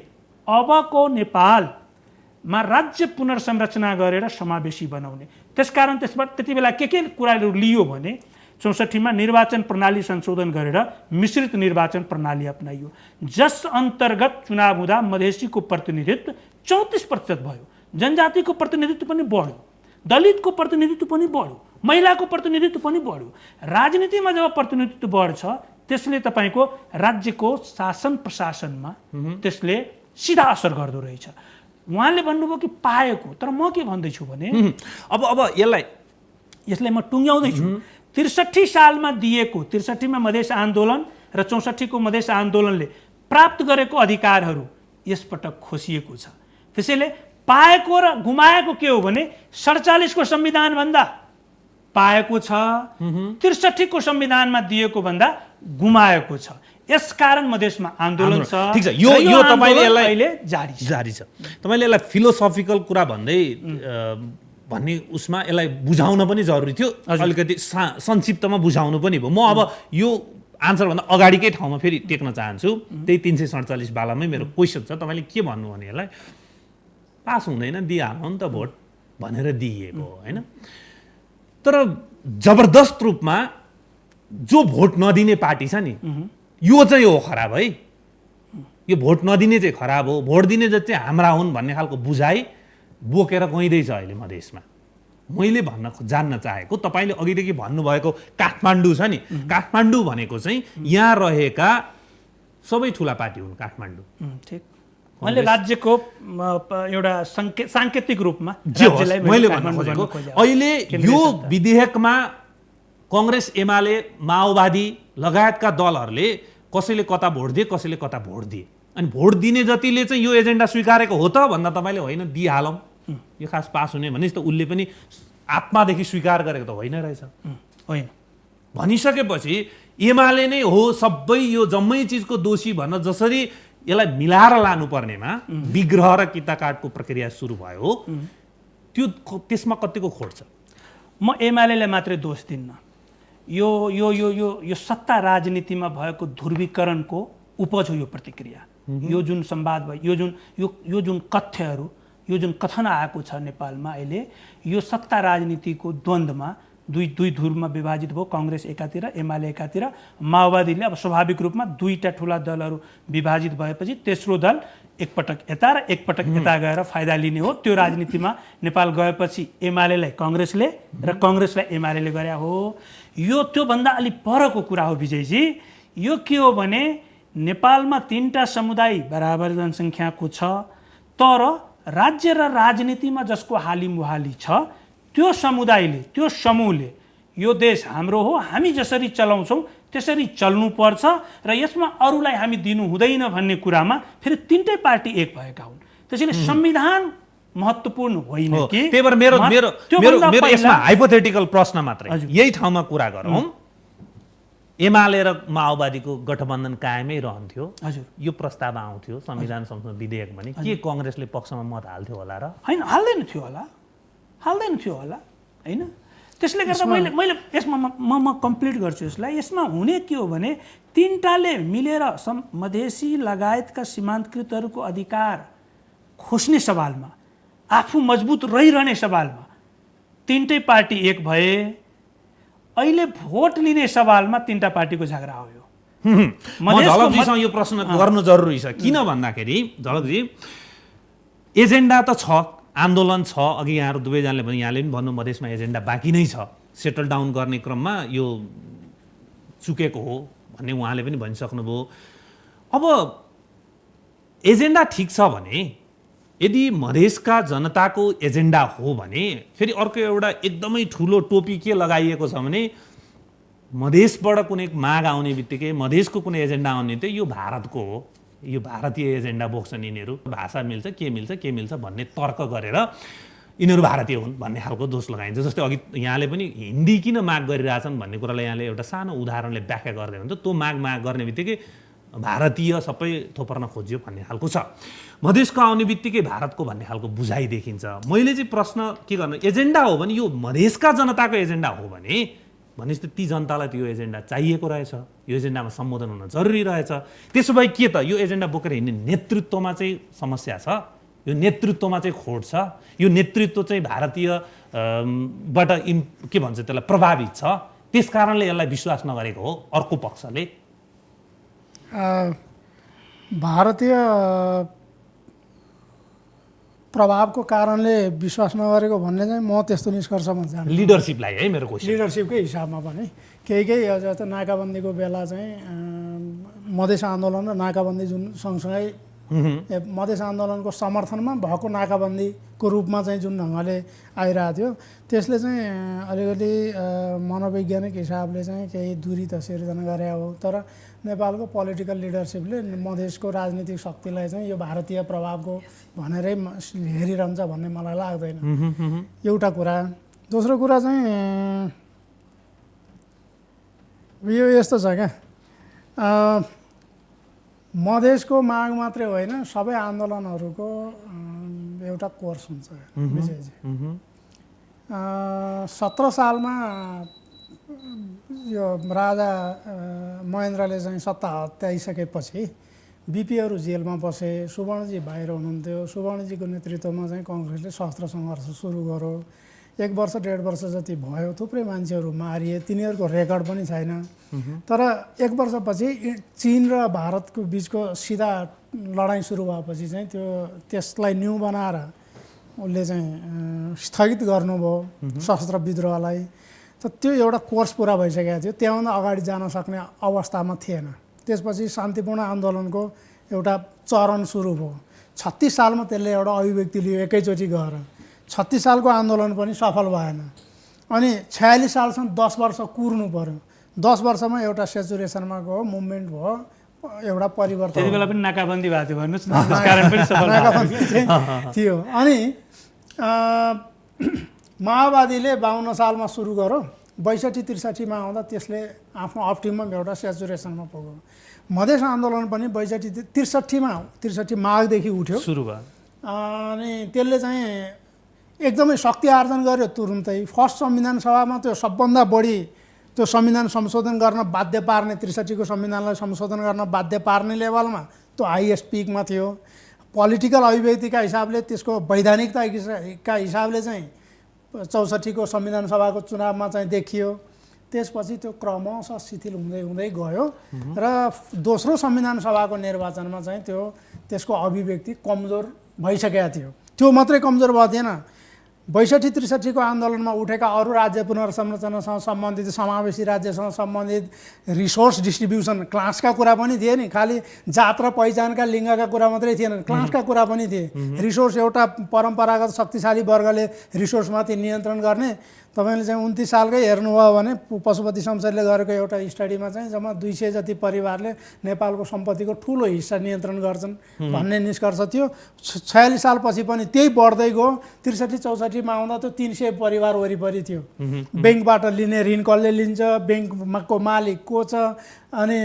अबको नेपालमा राज्य पुनर्संरचना गरेर समावेशी बनाउने। त्यसकारण त्यसबाट त्यति बेला के कुराहरू लियो भने 64 मा निर्वाचन प्रणाली संशोधन गरेर मिश्रित निर्वाचन प्रणाली अपनाइयो, जस अन्तर्गत चुनाव हुँदा मधेसीको प्रतिनिधित्व 34% भयो, जनजातिको प्रतिनिधित्व पनि बढ्यो, दलितको प्रतिनिधित्व पनि बढ्यो, महिलाको प्रतिनिधित्व पनि बढ्यो। राजनीतिमा जब प्रतिनिधित्व बढ्छ त्यसले तपाईँको राज्यको शासन प्रशासनमा त्यसले सिधा असर गर्दो रहेछ। उहाँले भन्नुभयो कि पाएको, तर म के भन्दैछु भने अब यसलाई म टुङ्ग्याउँदैछु। 63 सालमा दिएको, 63 मा मधेस आन्दोलन र 64 को मधेस आन्दोलनले प्राप्त गरेको अधिकारहरू यसपटक खोसिएको छ। त्यसैले पाएको र गुमाएको के हो भने 47 को संविधान भन्दा पाएको छ, 63 को संविधानमा दिएको भन्दा गुमाएको छ। यसकारण मधेसमा आन्दोलन छ। ठीक छ, यो तपाईले यसलाई अहिले जारी छ। तपाईले यसलाई फिलोसफिकल कुरा भन्दै भन्ने उसमा यसलाई बुझाउन पनि जरुरी थियो, अलिकति संक्षिप्तमा बुझाउनु पनि भयो। म अब यो आन्सर भन्दा अगाडिकै ठाउँमा फेरि टेक्न चाहन्छु। त्यही 347 बालामै मेरो क्वेसन छ। तपाईले के भन्नु भने यसलाई पास हुँदैन, दिइहाल्नु नि त भोट भनेर दिइएको होइन। तर जबरदस्त रूपमा जो भोट नदिने पार्टी छ नि, यो चाहिँ हो खराब है। यो भोट नदिने चाहिँ खराब हो, भोट दिने जति हाम्रा हुन् भन्ने खालको बुझाइ बोकेर गइँदैछ अहिले मधेसमा। मैले जान्न चाहेको, तपाईँले अघिदेखि भन्नुभएको काठमाडौँ छ नि, काठमाडौँ भनेको चाहिँ यहाँ रहेका सबै ठुला पार्टी हुन् काठमाडौँ। ठिक, मैले राज्यको एउटा साङ्केतिक रूपमा मैले भन्न खोजेको अहिले यो विधेयकमा कांग्रेस, एमाले, माओवादी लगायतका दलहरूले कसैले कता भोट दिए, कसैले कता भोट दिए। अनि भोट दिने जतिले चाहिँ यो एजेन्डा स्वीकारेको हो त भन्दा तपाईँले होइन दिइहालौँ, यो खास पास हुने भने त उसले पनि आत्मादेखि स्वीकार गरेको त होइन रहेछ। होइन भनिसकेपछि एमाले नै हो सबै यो जम्मै चिजको दोषी भन्न जसरी यसलाई मिलाएर लानुपर्नेमा विग्रह र किताकाटको प्रक्रिया सुरु भयो, त्यसमा कतिको खोट छ? म एमालेलाई मात्रै दोष दिन्न। यो यो यो यो यो सत्ता राजनीतिमा भएको ध्रुवीकरणको उपज हो यो प्रतिक्रिया। यो जुन संवाद भयो, यो जुन कथ्यहरू, यो जुन कथन आएको छ नेपालमा अहिले, यो सत्ता राजनीतिको द्वन्द्वमा दुई ध्रुवमा विभाजित भयो। कांग्रेस एकातिर, एमाले एकातिर, माओवादीले अब स्वाभाविक रूपमा दुईटा ठुला दलहरू विभाजित भएपछि तेस्रो दल एकपटक यता र एकपटक यता गएर फाइदा लिने हो। त्यो राजनीतिमा नेपाल गएपछि एमालेलाई कांग्रेसले र कांग्रेसलाई एमालेले गरे हो। यो त्योभन्दा अलि परको कुरा हो विजयजी। यो के हो भने नेपालमा 3टा समुदाय बराबर जनसङ्ख्याको छ, तर राज्य र राजनीतिमा जसको हालिमुहाली छ त्यो समुदायले, त्यो समूहले यो देश हाम्रो हो, हामी जसरी चलाउँछौँ त्यसरी चल्नुपर्छ र यसमा अरूलाई हामी दिनु हुँदैन भन्ने कुरामा फेरि 3टै पार्टी एक भएका हुन्। त्यसैले संविधान महत्त्वपूर्ण होइन कि? त्यही भएर मेरो यसमा हाइपोथेटिकल प्रश्न मात्रै, यही ठाउँमा कुरा गरौँ। एमाले र माओवादीको गठबन्धन कायमै रहन्थ्यो, हजुर, यो प्रस्ताव आउँथ्यो संविधान संशोधन विधेयक भने के कांग्रेसले पक्षमा मत हाल्थ्यो होला र? होइन, हाल्दैन थियो होला होइन। त्यसले गर्दा मैले यसमा म कम्प्लिट गर्छु यसलाई। यसमा हुने के हो भने 3टाले मिलेर मधेसी लगायतका सीमान्तकृतहरूको अधिकार खोज्ने सवालमा, आफू मजबुत रहिरहने सवालमा 3टै पार्टी एक भए। अहिले भोट लिने सवालमा 3टा पार्टीको झगडा हो। यो म झलकजीसँग यो प्रश्न गर्नु जरुरी छ। किन भन्दाखेरि झलकजी, एजेन्डा त छ, आन्दोलन छ। अघि यहाँहरू दुवैजनाले भने, यहाँले पनि भन्नु मधेसमा एजेन्डा बाँकी नै छ, सेटल डाउन गर्ने क्रममा यो चुकेको हो भन्ने उहाँले पनि भनिसक्नुभयो। अब एजेन्डा ठिक छ भने, यदि मधेसका जनताको एजेन्डा हो भने फेरि अर्को एउटा एकदमै ठुलो टोपी के लगाइएको छ भने मधेसबाट कुनै माग आउने बित्तिकै, मधेसको कुनै एजेन्डा आउने बित्तिकै यो भारतको हो, यो भारतीय एजेन्डा बोक्छन् यिनीहरू, भाषा मिल्छ के मिल्छ भन्ने तर्क गरेर यिनीहरू भारतीय हुन् भन्ने खालको दोष लगाइन्छ। जस्तै अघि यहाँले पनि हिन्दी किन माग गरिरहेछन् भन्ने कुरालाई यहाँले एउटा सानो उदाहरणले व्याख्या गर्दै हुन्छ। त्यो माग गर्ने बित्तिकै भारतीय सबै थोपर्न खोजियो भन्ने खालको छ। मधेसको आउने बित्तिकै भारतको भन्ने खालको बुझाइ देखिन्छ। मैले चाहिँ प्रश्न के गर्नु, एजेन्डा हो भने यो मधेसका जनताको एजेन्डा हो भने भनेपछि ती जनतालाई त्यो एजेन्डा चाहिएको रहेछ, यो एजेन्डामा सम्बोधन हुन जरुरी रहेछ। त्यसो भए के त यो एजेन्डा बोकेर हिँड्ने नेतृत्वमा चाहिँ समस्या छ, यो नेतृत्वमा चाहिँ खोट छ, यो नेतृत्व चाहिँ भारतीय बाट के भन्छ त्यसलाई प्रभावित छ, त्यस कारणले यसलाई विश्वास नगरेको हो अर्को पक्षले। भारतीय प्रभावको कारणले विश्वास नगरेको भन्ने चाहिँ म त्यस्तो निष्कर्षमा जान्छु। लिडरसिपलाई है मेरो क्वेसन, लिडरसिपकै हिसाबमा पनि केही जस्तो नाकाबन्दीको बेला चाहिँ मधेस आन्दोलन र नाकाबन्दी जुन सँगसँगै मधेस आन्दोलनको समर्थनमा भएको नाकाबन्दीको रूपमा चाहिँ जुन ढङ्गले आइरहेको थियो त्यसले चाहिँ अलिकति मनोवैज्ञानिक हिसाबले चाहिँ केही दूरी त सिर्जना गरे हो। तर नेपालको पोलिटिकल लिडरसिपले मधेसको राजनीतिक शक्तिलाई चाहिँ यो भारतीय प्रभावको भनेरै हेरिरहन्छ भन्ने मलाई लाग्दैन, एउटा कुरा। दोस्रो कुरा चाहिँ यो यस्तो छ क्या, मधेसको माग मात्रै होइन सबै आन्दोलनहरूको एउटा कोर्स हुन्छ विजयजी। 17 सालमा यो राजा महेन्द्रले चाहिँ सत्ता हत्याइसकेपछि बिपीहरू जेलमा बसे, सुवर्णजी बाहिर हुनुहुन्थ्यो। सुवर्णजीको नेतृत्वमा चाहिँ कङ्ग्रेसले शस्त्र सङ्घर्ष सुरु गर्यो। 1 वर्ष 1.5 वर्ष जति भयो, थुप्रै मान्छेहरू मारिए, तिनीहरूको रेकर्ड पनि छैन। तर 1 वर्षपछि चीन र भारतको बिचको सिधा लडाइँ सुरु भएपछि चाहिँ त्यसलाई न्यू बनाएर उसले चाहिँ स्थगित गर्नुभयो सशस्त्र विद्रोहलाई। त त्यो एउटा कोर्स पुरा भइसकेको थियो, त्यहाँभन्दा अगाडि जान सक्ने अवस्थामा थिएन। त्यसपछि शान्तिपूर्ण आन्दोलनको एउटा चरण सुरु भयो। 36 सालमा त्यसले एउटा अभिव्यक्ति लियो एकैचोटि गएर। 36 सालको आन्दोलन पनि सफल भएन। अनि 46 सालसम्म 10 वर्ष कुर्नु पर्यो। 10 वर्षमा एउटा सेचुरेसनमा गयो, मुभमेन्ट भयो, एउटा परिवर्तन। त्यति बेला पनि नाकाबन्दी भएको थियो भन्नुहोस् न, त्यस कारण पनि सफल थियो। अनि माओवादीले 52 सालमा सुरु गर्यो, 62-63मा आउँदा त्यसले आफ्नो अप्टिमम एउटा सेचुरेसनमा पुग्यो। मधेस आन्दोलन पनि 63 माघदेखि उठ्यो सुरु भयो। अनि त्यसले चाहिँ एकदमै शक्ति आर्जन गर्यो तुरुन्तै। फर्स्ट संविधान सभामा त्यो सबभन्दा बढी त्यो संविधान संशोधन गर्न बाध्य पार्ने, 63 को संविधानलाई संशोधन गर्न बाध्य पार्ने लेभलमा त्यो हाइएस्ट पिकमा थियो। पोलिटिकल अभिव्यक्तिका हिसाबले, त्यसको वैधानिकताका हिसाबले चाहिँ 64 को संविधान सभाको चुनावमा चाहिँ देखियो। त्यसपछि त्यो क्रमशः शिथिल हुँदै हुँदै गयो र दोस्रो संविधान सभाको निर्वाचनमा चाहिँ त्यसको अभिव्यक्ति कमजोर भइसकेको थियो। त्यो मात्रै कमजोर भएको थिएन, 62-63 को आन्दोलनमा उठेका अरू राज्य पुनर्संरचनासँग सम्बन्धित, समावेशी राज्यसँग सम्बन्धित रिसोर्स डिस्ट्रिब्युसन, क्लासका कुरा पनि थिए नि, खालि जात र पहिचानका लिङ्गका कुरा मात्रै थिएन, क्लासका कुरा पनि थिए। रिसोर्स एउटा परम्परागत शक्तिशाली वर्गले रिसोर्समाथि नियन्त्रण गर्ने। तपाईँले चाहिँ 29 सालकै हेर्नुभयो भने पशुपति शमशेरले गरेको एउटा स्टडीमा चाहिँ जम्मा 200 जति परिवारले नेपालको सम्पत्तिको ठुलो हिस्सा नियन्त्रण गर्छन् भन्ने निष्कर्ष थियो। 46 सालपछि पनि त्यही बढ्दै गयो। 63-64मा आउँदा त्यो 300 परिवार वरिपरि थियो। ब्याङ्कबाट लिने ऋण कसले लिन्छ, ब्याङ्कको मालिक को छ, अनि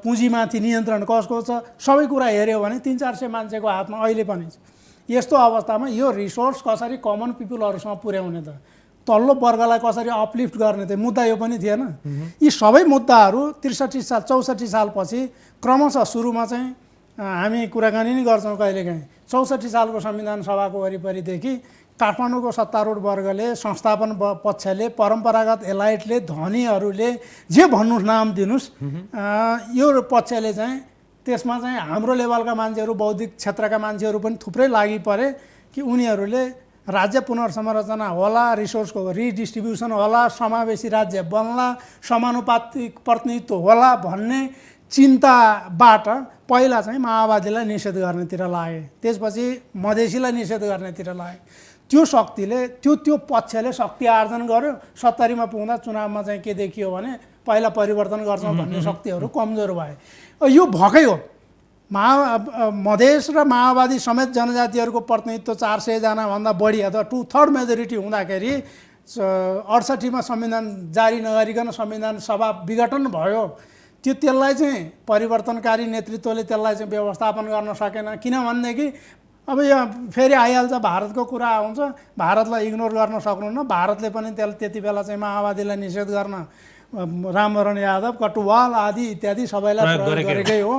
पुँजीमाथि नियन्त्रण कसको छ, सबै कुरा हेऱ्यो भने 300-400 मान्छेको हातमा अहिले पनि छ। यस्तो अवस्थामा यो रिसोर्स कसरी कमन पिपुलहरूसँग पुर्याउने त, तल्लो वर्गलाई कसरी अपलिफ्ट गर्ने त मुद्दा यो पनि थिएन। यी सबै मुद्दाहरू 64 सालपछि क्रमशः सुरुमा चाहिँ हामी कुराकानी नै गर्छौँ कहिलेकाहीँ। 64 सालको संविधान सभाको वरिपरिदेखि काठमाडौँको सत्तारूढ वर्गले, संस्थापन पक्षले, परम्परागत एलाइटले, धनीहरूले, जे भन्नुहोस् नाम दिनुहोस्, यो पक्षले चाहिँ त्यसमा चाहिँ हाम्रो लेभलका मान्छेहरू, बौद्धिक क्षेत्रका मान्छेहरू पनि थुप्रै लागि परे कि उनीहरूले राज्य पुनर्संरचना होला, रिसोर्सको रिडिस्ट्रिब्युसन होला, समावेशी राज्य बन्ला, समानुपातिक प्रतिनिधित्व होला भन्ने चिन्ताबाट पहिला चाहिँ माओवादीलाई निषेध गर्नेतिर लागे, त्यसपछि मधेसीलाई निषेध गर्नेतिर लागे। त्यो शक्तिले, त्यो पक्षले शक्ति आर्जन गर्यो। 70 मा पुग्दा चुनावमा चाहिँ के देखियो भने पहिला परिवर्तन गर्छौँ भन्ने शक्तिहरू कमजोर भए। यो भएकै हो। मधेस र माओवादी समेत जनजातिहरूको प्रतिनिधित्व 400 जनाभन्दा बढी अथवा 2/3 मेजोरिटी हुँदाखेरि 68 मा संविधान जारी नगरिकन संविधान सभा विघटन भयो। त्यसलाई चाहिँ परिवर्तनकारी नेतृत्वले त्यसलाई चाहिँ व्यवस्थापन गर्न सकेन। किनभनेदेखि अब यहाँ फेरि आइहाल्छ, भारतको कुरा आउँछ, भारतलाई इग्नोर गर्न सक्नुहुन्न। भारतले पनि त्यति बेला चाहिँ माओवादीलाई निषेध गर्न रामवरण यादव, कटुवाल आदि इत्यादि सबैलाई प्रयोग प्रयोग गरेकै गरेकै हो।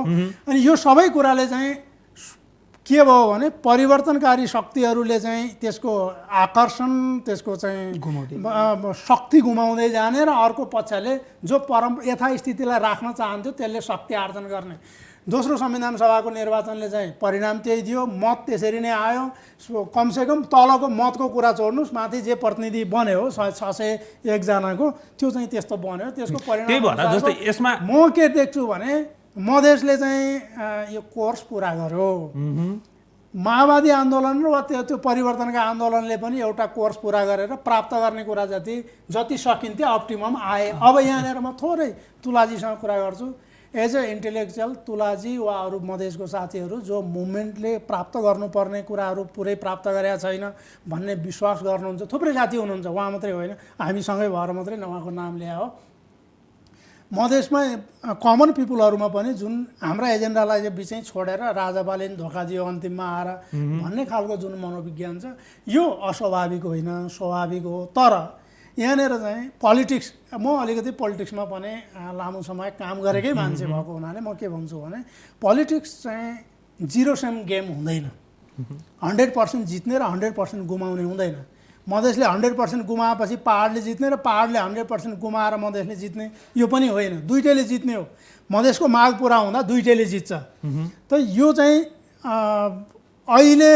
अनि यो सबै कुराले चाहिँ के भयो भने परिवर्तनकारी शक्तिहरूले चाहिँ त्यसको आकर्षण, त्यसको चाहिँ शक्ति गुमाउँदै जाने र अर्को पक्षले जो यथास्थितिलाई राख्न चाहन्थ्यो त्यसले शक्ति आर्जन गर्ने। दोस्रो संविधान सभाको निर्वाचनले चाहिँ परिणाम त्यही दियो, मत त्यसरी नै आयो। कमसेकम तलको मतको कुरा छोड्नुहोस्, माथि जे प्रतिनिधि बन्यो 601 जनाको त्यो चाहिँ त्यस्तो बन्यो। त्यसको परिणाम म के देख्छु भने मधेसले चाहिँ यो कोर्स पुरा गर्यो। माओवादी आन्दोलन र त्यो परिवर्तनका आन्दोलनले पनि एउटा कोर्स पुरा गरेर प्राप्त गर्ने कुरा जति सकिन्थ्यो अप्टिमम आए। अब यहाँनिर म थोरै तुलाजीसँग कुरा गर्छु। एज ए इन्टेलेक्चुअल तुलाजी वा अरू मधेसको साथीहरू जो मुभमेन्टले प्राप्त गर्नुपर्ने कुराहरू पुरै प्राप्त गरेका छैन भन्ने विश्वास गर्नुहुन्छ। थुप्रै साथी हुनुहुन्छ, उहाँ मात्रै होइन, हामीसँगै भएर मात्रै उहाँको नाम ल्यायो। मधेसमा कमन पिपुलहरूमा पनि जुन हाम्रा एजेन्डालाई चाहिँ बिचै छोडेर राजापाले धोका दियो अन्तिममा आएर भन्ने खालको जुन मनोविज्ञान छ, यो अस्वाभाविक होइन, स्वाभाविक हो। तर यहाँनिर चाहिँ पोलिटिक्स, म अलिकति पोलिटिक्समा पनि लामो समय काम गरेकै मान्छे भएको हुनाले म के भन्छु भने पोलिटिक्स चाहिँ जिरो सम गेम हुँदैन। 100% जित्ने र 100% गुमाउने हुँदैन। मधेसले 100% गुमाएपछि पहाडले जित्ने र पहाडले 100% गुमाएर मधेसले जित्ने यो पनि होइन, दुईटैले जित्ने हो। मधेसको माग पुरा हुँदा दुईटैले जित्छ। त यो चाहिँ अहिले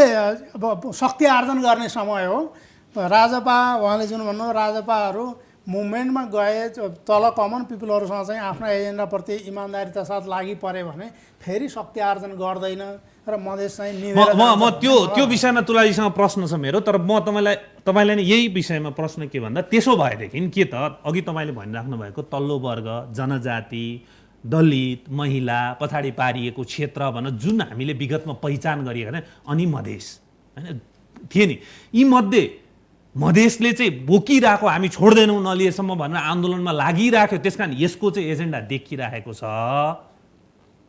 अब शक्ति आर्जन गर्ने समय हो। राजपा, उहाँले जुन भन्नुभयो राजपाहरू मुभमेन्टमा गए, तल कमन पिपुलहरूसँग चाहिँ आफ्नो एजेन्डाप्रति इमान्दारिता साथ लागि परे भने फेरि शक्ति आर्जन गर्दैन र मधेस चाहिँ म त्यो विषयमा तुलाजीसँग प्रश्न छ मेरो। तर म तपाईँलाई नै यही विषयमा प्रश्न के भन्दा, त्यसो भएदेखि के त अघि तपाईँले भनिराख्नु भएको तल्लो वर्ग, जनजाति, दलित, महिला, पछाडि पारिएको क्षेत्र भन जुन हामीले विगतमा पहिचान गरिएको होइन, अनि मधेस होइन थिए नि, यी मध्ये मधेसले चाहिँ बोकिरहेको हामी छोड्दैनौँ नलिएसम्म भनेर आन्दोलनमा लागिराख्यो। त्यस कारण यसको चाहिँ एजेन्डा देखिरहेको छ।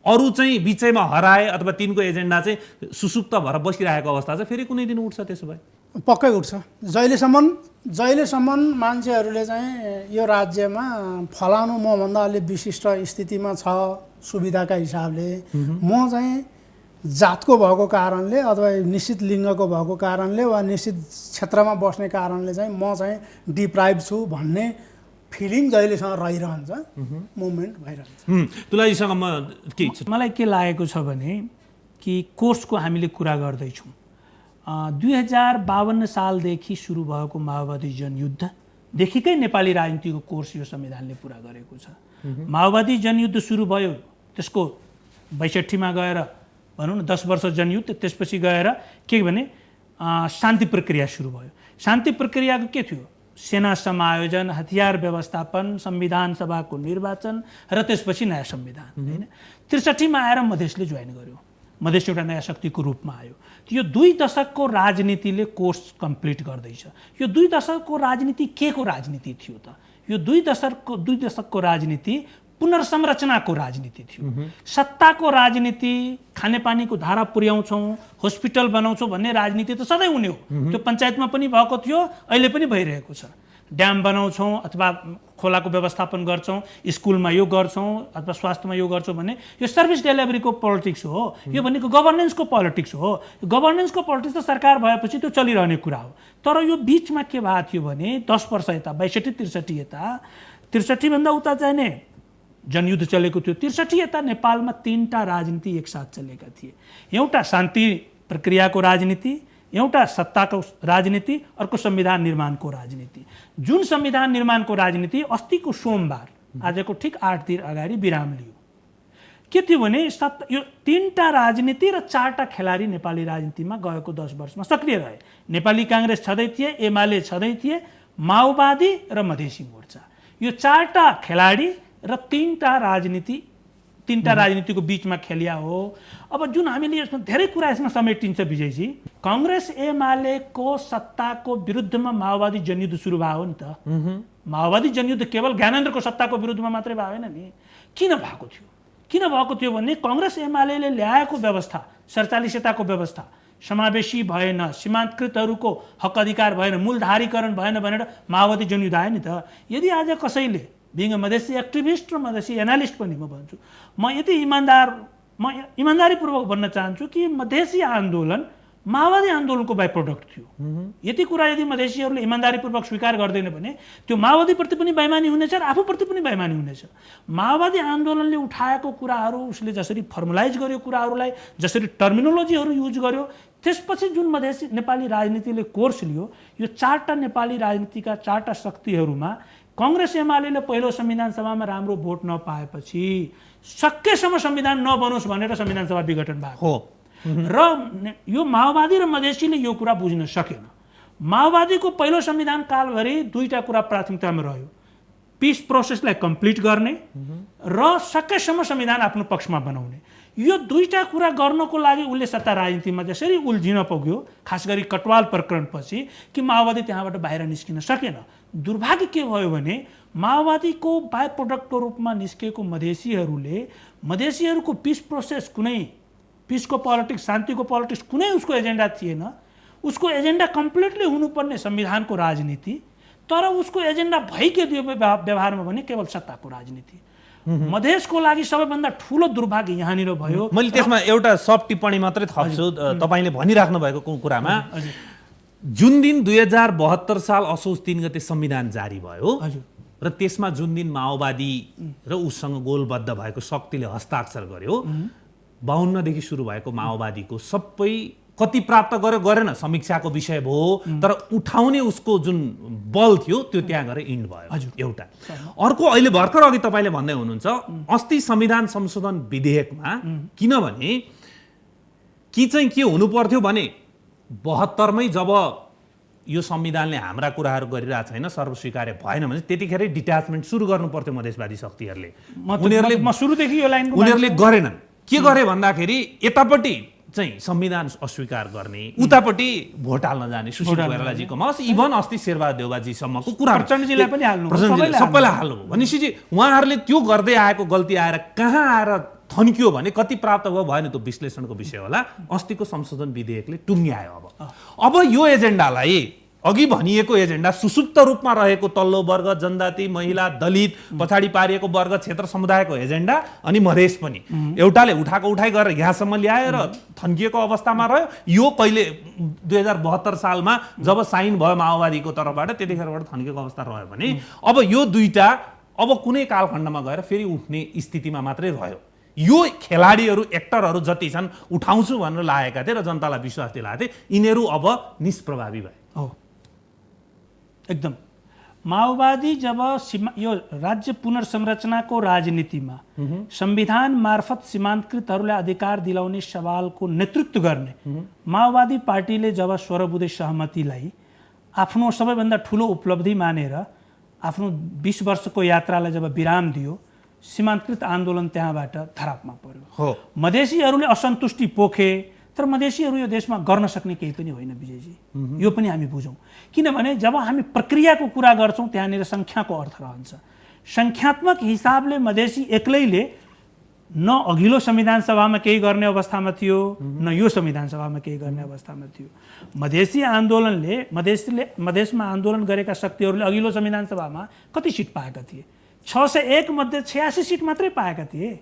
अरू चाहिँ बिचैमा हराए अथवा तिनको एजेन्डा चाहिँ सुसुप्त भएर बसिरहेको अवस्था छ, फेरि कुनै दिन उठ्छ। त्यसो भए पक्कै उठ्छ। जहिलेसम्म मान्छेहरूले चाहिँ यो राज्यमा फलानु मभन्दा अलि विशिष्ट स्थितिमा छ सुविधाका हिसाबले, म चाहिँ जातको भएको कारणले अथवा निश्चित लिङ्गको भएको कारणले वा निश्चित क्षेत्रमा बस्ने कारणले चाहिँ म चाहिँ डिप्राइभ छु भन्ने फिलिङ जहिलेसँग रहिरहन्छ, मुभमेन्ट भइरहन्छ। तुलाजीसँग मलाई के लागेको छ भने कि कोर्सको हामीले कुरा गर्दैछौँ। 2052 सालदेखि सुरु भएको माओवादी जनयुद्धदेखिकै नेपाली राजनीतिको कोर्स यो संविधानले पुरा गरेको छ। माओवादी जनयुद्ध सुरु भयो, त्यसको 62मा गएर भनौँ न 10 वर्ष जनयुद्ध, त्यसपछि गएर के भने शान्ति प्रक्रिया सुरु भयो। शान्ति प्रक्रियाको के थियो? सेना समायोजन, हतियार व्यवस्थापन, संविधान सभाको निर्वाचन र त्यसपछि नयाँ संविधान होइन। 63मा आएर मधेसले जोइन गर्यो, मधेस एउटा नयाँ शक्तिको रूपमा आयो। यो 2 दशकको राजनीतिले कोर्स कम्प्लिट गर्दैछ। यो 2 दशकको राजनीति के को राजनीति थियो त? यो 2 दशकको राजनीति पुनर्संरचनाको राजनीति थियो। सत्ताको राजनीति, खानेपानीको धारा पुर्याउँछौँ, हस्पिटल बनाउँछौँ भन्ने राजनीति त सधैँ हुने हो। त्यो पञ्चायतमा पनि भएको थियो, अहिले पनि भइरहेको छ। ड्याम बनाउँछौँ अथवा खोलाको व्यवस्थापन गर्छौँ, स्कुलमा यो गर्छौँ अथवा स्वास्थ्यमा यो गर्छौँ भन्ने यो सर्भिस डेलिभरीको पोलिटिक्स हो। यो भनेको गभर्नेन्सको पोलिटिक्स हो। गभर्नेन्सको पोलिटिक्स त सरकार भएपछि त्यो चलिरहने कुरा हो। तर यो बिचमा के भएको थियो भने 10 वर्ष यता 62-63 यता, 63 भन्दा उता चाहिँ नै जनयुद्ध चलेको थियो। 63 यता नेपालमा 3टा राजनीति एकसाथ चलेका थिए। एउटा शान्ति प्रक्रियाको राजनीति, एउटा सत्ताको राजनीति, अर्को संविधान निर्माणको राजनीति। जुन संविधान निर्माणको राजनीति अस्तिको सोमबार, आजको ठिक 8 दिन अगाडि विराम लियो। के थियो भने यो 3टा राजनीति र 4टा खेलाडी नेपाली राजनीतिमा गएको 10 वर्षमा सक्रिय रहे। नेपाली काङ्ग्रेस छँदै थिए, एमाले छँदै थिए, माओवादी र मधेसी मोर्चा। यो 4टा खेलाडी र 3टा राजनीतिको बिचमा खेलिया हो। अब जुन हामीले यसमा धेरै कुरा यसमा समेटिन्छ विजयजी, कांग्रेस एमालेको सत्ताको विरुद्धमा माओवादी जनयुद्ध सुरु भयो नि त। माओवादी जनयुद्ध केवल ज्ञानेन्द्रको सत्ताको विरुद्धमा मात्रै भएन नि। किन भएको थियो भने कांग्रेस एमालेले ल्याएको व्यवस्था, 47 व्यवस्था समावेशी भएन, सीमान्तकृतहरूको हक अधिकार भएन, मूलधारीकरण भएन भनेर माओवादी जनयुद्ध आयो नि त। यदि आज कसैले बिङ अ मधेसी एक्टिभिस्ट र मधेसी एनालिस्ट पनि म भन्छु, म इमान्दारीपूर्वक भन्न चाहन्छु कि मधेसी आन्दोलन माओवादी आन्दोलनको बाई प्रोडक्ट थियो। यति कुरा यदि मधेसीहरूले इमान्दारीपूर्वक स्वीकार गर्दैन भने त्यो माओवादीप्रति पनि बेइमानी हुनेछ र आफूप्रति पनि बेइमानी हुनेछ। माओवादी आन्दोलनले उठाएको कुराहरू, उसले जसरी फर्मुलाइज गर्यो कुराहरूलाई, जसरी टर्मिनोलोजीहरू युज गर्यो, त्यसपछि जुन मधेसी नेपाली राजनीतिले कोर्स लियो, यो चारवटा नेपाली राजनीतिका चारवटा शक्तिहरूमा कांग्रेस एमाले पहिलो संविधान सभामा राम्रो भोट नपाएपछि सकेसम्म संविधान नबनोस् भनेर संविधान सभा विघटन भएको हो र यो माओवादी र मधेसीले यो कुरा बुझ्न सकेन। माओवादीको पहिलो संविधान कालभरि दुईटा कुरा प्राथमिकतामा रह्यो, पिस प्रोसेसलाई कम्प्लिट गर्ने र सकेसम्म संविधान आफ्नो पक्षमा बनाउने। यो दुईटा कुरा गर्नको लागि उसले सत्ता राजनीतिमा जसरी उल्झिन पुग्यो, खास गरी कटवाल प्रकरणपछि, कि माओवादी त्यहाँबाट बाहिर निस्किन सकेन। दुर्भाग्य के भयो भने माओवादीको बाई प्रोडक्टको रूपमा निस्केको मधेसीहरूको पिस प्रोसेस, कुनै पिसको पोलिटिक्स, शान्तिको पोलिटिक्स कुनै उसको एजेन्डा थिएन। उसको एजेन्डा कम्प्लिटली हुनुपर्ने संविधानको राजनीति, तर उसको एजेन्डा भइके दियो व्यवहारमा भने केवल सत्ताको राजनीति। मधेसको लागि सबैभन्दा ठुलो दुर्भाग्य यहाँनिर भयो। मैले त्यसमा एउटा सब टिप्पणी मात्रै थप्छु तपाईले भनिराख्नु भएको कुरामा। जुन दिन 2072 साल असोज 3 गते संविधान जारी भयो र त्यसमा जुन दिन माओवादी र उसँग गोलबद्ध भएको शक्तिले हस्ताक्षर गर्यो, 52 देखि सुरु भएको माओवादीको सबै कति प्राप्त गर्यो गरेन समीक्षाको विषय भयो, तर उठाउने उसको जुन बल थियो त्यो त्यहाँ गएर इन्ड भयो एउटा। अर्को अहिले भर्खर अघि तपाईले भन्दै हुनुहुन्छ अस्ति संविधान संशोधन विधेयकमा, किनभने के हुनु पर्थ्यो भने 72 मै जब यो संविधानले हाम्रा कुराहरू गरिरहेको छैन, सर्वस्वीकार्य भएन भने त्यतिखेरै डिट्याचमेन्ट सुरु गर्नु पर्थ्यो मधेसवादी शक्तिहरूले। उनीहरूले गरेनन्। के गरे भन्दाखेरि यतापट्टि चाहिँ संविधान अस्वीकार गर्ने, उतापट्टि भोट हाल्न जाने सुशील कोइरालाजीको मास, इभन अस्ति शेरबहादुर देउवाजीसम्मको कुरा प्रचण्डजीलाई पनि हाल्नु, सबैलाई हाल्नु भनेपछि उहाँहरूले त्यो गर्दै आएको गल्ती आएर कहाँ आएर थन्कियो भने कति प्राप्त भयो भएन त्यो विश्लेषणको विषय होला। अस्तिको संशोधन विधेयकले टुङ्ग्यायो। अब यो एजेन्डालाई, अघि भनिएको एजेन्डा, सुसुप्त रूपमा रहेको तल्लो वर्ग, जनजाति, महिला, दलित, पछाडि पारिएको वर्ग, क्षेत्र, समुदायको एजेन्डा, अनि मधेस पनि एउटाले उठाएको उठाइ गरेर यहाँसम्म ल्याएर थन्किएको अवस्थामा रह्यो। यो कहिले 2072 सालमा जब साइन भयो माओवादीको तर्फबाट, त्यतिखेरबाट थन्किएको अवस्था रह्यो भने अब यो दुईटा अब कुनै कालखण्डमा गएर फेरि उठ्ने स्थितिमा मात्रै रह्यो। यो खेलाडीहरू, एक्टरहरू जति छन् उठाउँछु भनेर लागेका थिए र जनतालाई विश्वास दिलाएको थिए, यिनीहरू अब निष्प्रभावी भए। हो, एकदम। माओवादी जब यो राज्य पुनर्संरचनाको राजनीतिमा संविधान मार्फत सीमान्तकृतहरूलाई अधिकार दिलाउने सवालको नेतृत्व गर्ने माओवादी पार्टीले जब स्वरबुद्धि सहमतिलाई आफ्नो सबैभन्दा ठुलो उपलब्धि मानेर आफ्नो 20 वर्षको यात्रालाई जब विराम दियो, सीमान्तकृत आन्दोलन त्यहाँबाट धरापमा पर्यो। मधेसीहरूले असन्तुष्टि पोखे, तर मधेसीहरू यो देशमा गर्न सक्ने केही पनि होइन विजयजी, यो पनि हामी बुझौँ। किनभने जब हामी प्रक्रियाको कुरा गर्छौँ त्यहाँनिर सङ्ख्याको अर्थ रहन्छ। सङ्ख्यात्मक हिसाबले मधेसी एक्लैले न अघिल्लो संविधान सभामा केही गर्ने अवस्थामा थियो, न यो संविधान सभामा केही गर्ने अवस्थामा थियो। मधेसी आन्दोलनले, मधेसमा आन्दोलन गरेका शक्तिहरूले अघिल्लो संविधान सभामा कति सिट पाएका थिए? 601 मध्ये 86 सिट मात्रै पाएका थिए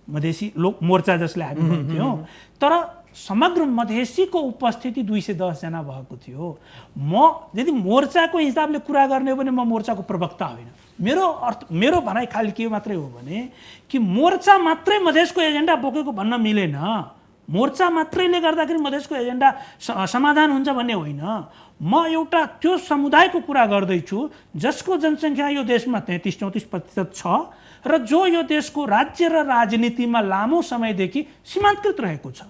मधेसी लोक मोर्चा जसले हामी भन्थ्यौँ। तर समग्र मधेसीको उपस्थिति 210 जना भएको थियो। म यदि मोर्चाको हिसाबले कुरा गर्ने हो भने म मोर्चाको प्रवक्ता होइन। मेरो भनाइ खालि के मात्रै हो भने कि मोर्चा मात्रै मधेसको एजेन्डा बोकेको भन्न मिलेन। मोर्चा मात्रैले गर्दाखेरि मधेसको एजेन्डा समाधान हुन्छ भन्ने होइन। म एउटा त्यो समुदायको कुरा गर्दैछु जसको जनसङ्ख्या यो देशमा 33-34% छ र जो यो देशको राज्य र राजनीतिमा लामो समयदेखि सीमान्तकृत रहेको छ।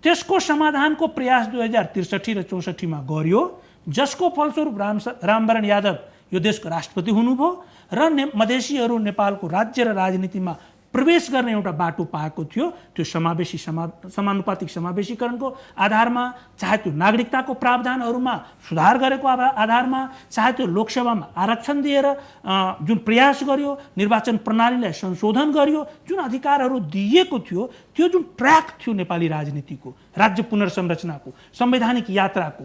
त्यसको समाधानको प्रयास 2063 र 64 मा गर्यो, जसको फलस्वरूप रामवरण यादव यो देशको राष्ट्रपति हुनुभयो र मधेसीहरू नेपालको राज्य र राजनीतिमा प्रवेश गर्ने एउटा बाटो पाएको थियो। त्यो समानुपातिक समावेशीकरणको आधारमा, चाहे त्यो नागरिकताको प्रावधानहरूमा सुधार गरेको आधारमा, चाहे त्यो लोकसभामा आरक्षण दिएर जुन प्रयास गर्यो, निर्वाचन प्रणालीलाई संशोधन गर्यो, जुन अधिकारहरू दिएको थियो, त्यो जुन ट्र्याक थियो नेपाली राजनीतिको, राज्य पुनर्संरचनाको, संवैधानिक यात्राको,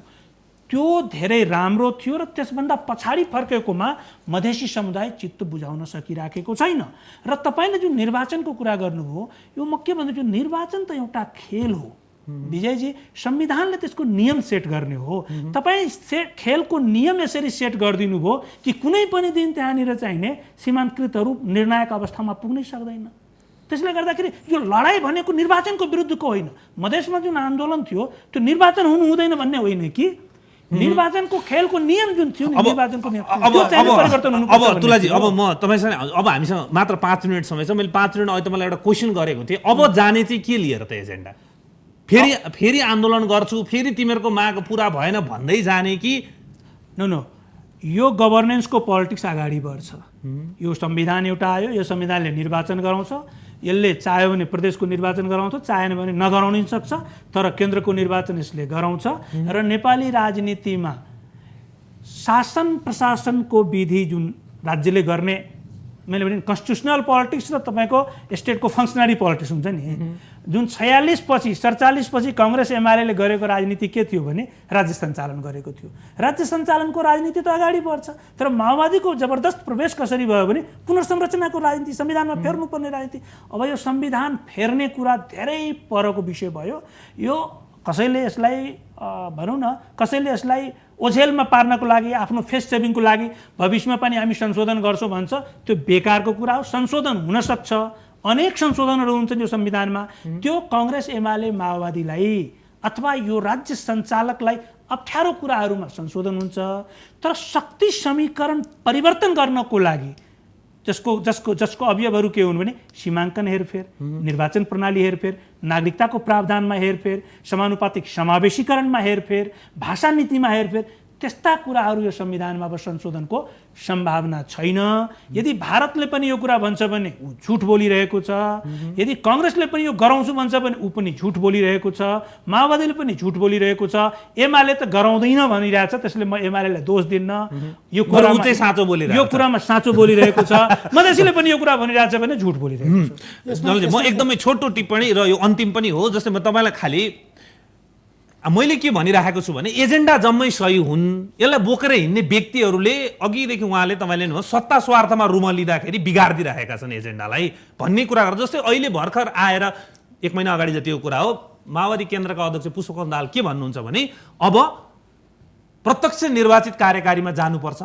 त्यो धेरै राम्रो थियो र त्यसभन्दा पछाडि फर्केकोमा मधेसी समुदाय चित्त बुझाउन सकिराखेको छैन। र तपाईँले जुन निर्वाचनको कुरा गर्नुभयो, यो म के भन्छु, निर्वाचन त एउटा खेल हो विजयजी। संविधानले त्यसको नियम सेट गर्ने हो। तपाईँ खेलको नियम यसरी सेट गरिदिनु भयो कि कुनै पनि दिन त्यहाँनिर चाहिने सीमान्तकृतहरू निर्णायक अवस्थामा पुग्नै सक्दैन। त्यसले गर्दाखेरि यो लडाइँ भनेको निर्वाचनको विरुद्धको होइन। मधेसमा जुन आन्दोलन थियो त्यो निर्वाचन हुनु हुँदैन भन्ने होइन कि निर्वाचनको खेलको नियम जुन थियो निर्वाचनको नियम त्यो चाहिँ परिवर्तन हुनुपर्छ। अब तुलाजी, अब म तपाईँसँग, अब हामीसँग मात्र 5 मिनट समय छ। मैले 5 मिनट अघि त मलाई एउटा क्वेसन गरेको थिएँ, अब जाने चाहिँ के लिएर त एजेन्डा? फेरि आन्दोलन गर्छु, फेरि तिमीहरूको माग पुरा भएन भन्दै जाने कि? नो, यो गभर्नेन्सको पोलिटिक्स अगाडि बढ्छ। यो संविधान एउटा आयो, यो संविधानले निर्वाचन गराउँछ। यसले चाह्यो भने प्रदेशको निर्वाचन गराउँछ, चाहेन भने नगराउन सक्छ, तर केन्द्रको निर्वाचन यसले गराउँछ। र नेपाली राजनीतिमा शासन प्रशासनको विधि जुन राज्यले गर्ने, मैले भने कन्स्टिट्युसनल पोलिटिक्स र तपाईँको स्टेटको फङ्सनरी पोलिटिक्स हुन्छ नि, जुन 46 पछि 47 पछि काङ्ग्रेस एमाले गरेको राजनीति के थियो भने राज्य सञ्चालन गरेको थियो। राज्य सञ्चालनको राजनीति त अगाडि बढ्छ, तर माओवादीको जबरदस्त प्रवेश कसरी भयो भने पुनर्संरचनाको राजनीति, संविधानमा फेर्नुपर्ने राजनीति। अब यो संविधान फेर्ने कुरा धेरै परको विषय भयो। यो कसैले यसलाई भनौँ न, कसैले यसलाई ओझेलमा पार्नको लागि, आफ्नो फेस सेभिङको लागि भविष्यमा पनि हामी संशोधन गर्छौँ भन्छ, त्यो बेकारको कुरा हो। संशोधन हुनसक्छ, अनेक संशोधनहरू हुन्छन् यो संविधानमा। त्यो काङ्ग्रेस एमाले माओवादीलाई अथवा यो राज्य सञ्चालकलाई अप्ठ्यारो कुराहरूमा संशोधन हुन्छ। तर शक्ति समीकरण परिवर्तन गर्नको लागि जसको अवयवहरू के हुन् भने सीमाङ्कन हेरफेर, निर्वाचन प्रणाली हेरफेर, नागरिकताको प्रावधानमा हेरफेर, समानुपातिक समावेशीकरणमा हेरफेर, भाषा नीतिमा हेरफेर, त्यस्ता कुराहरू यो संविधानमा अब संशोधनको सम्भावना छैन। यदि भारतले पनि यो कुरा भन्छ भने ऊ झुट बोलिरहेको छ, यदि काङ्ग्रेसले पनि यो गराउँछु भन्छ भने ऊ पनि झुट बोलिरहेको छ, माओवादीले पनि झुट बोलिरहेको छ, एमाले त गराउँदैन भनिरहेछ। त्यसले म एमालेलाई दोष दिन्न, यो कुरामा साँचो बोलिरहेको, यो कुरामा साँचो बोलिरहेको छ। मधेसीले पनि यो कुरा भनिरहेछ भने झुट बोलिरहेको छ। म एकदमै छोटो टिप्पणी र यो अन्तिम पनि हो, जस्तै म तपाईँलाई खालि मैले के भनिराखेको छु भने एजेन्डा जम्मै सही हुन्, यसलाई बोकेर हिँड्ने व्यक्तिहरूले अघिदेखि उहाँले तपाईँले सत्ता स्वार्थमा रुमलिँदाखेरि बिगारिदिरहेका छन् एजेन्डालाई भन्ने कुरा गर्छ। जस्तै अहिले भर्खर आएर 1 महिना अगाडि जति यो कुरा हो, माओवादी केन्द्रका अध्यक्ष पुष्पकमल दाहाल के भन्नुहुन्छ भने अब प्रत्यक्ष निर्वाचित कार्यकारीमा जानुपर्छ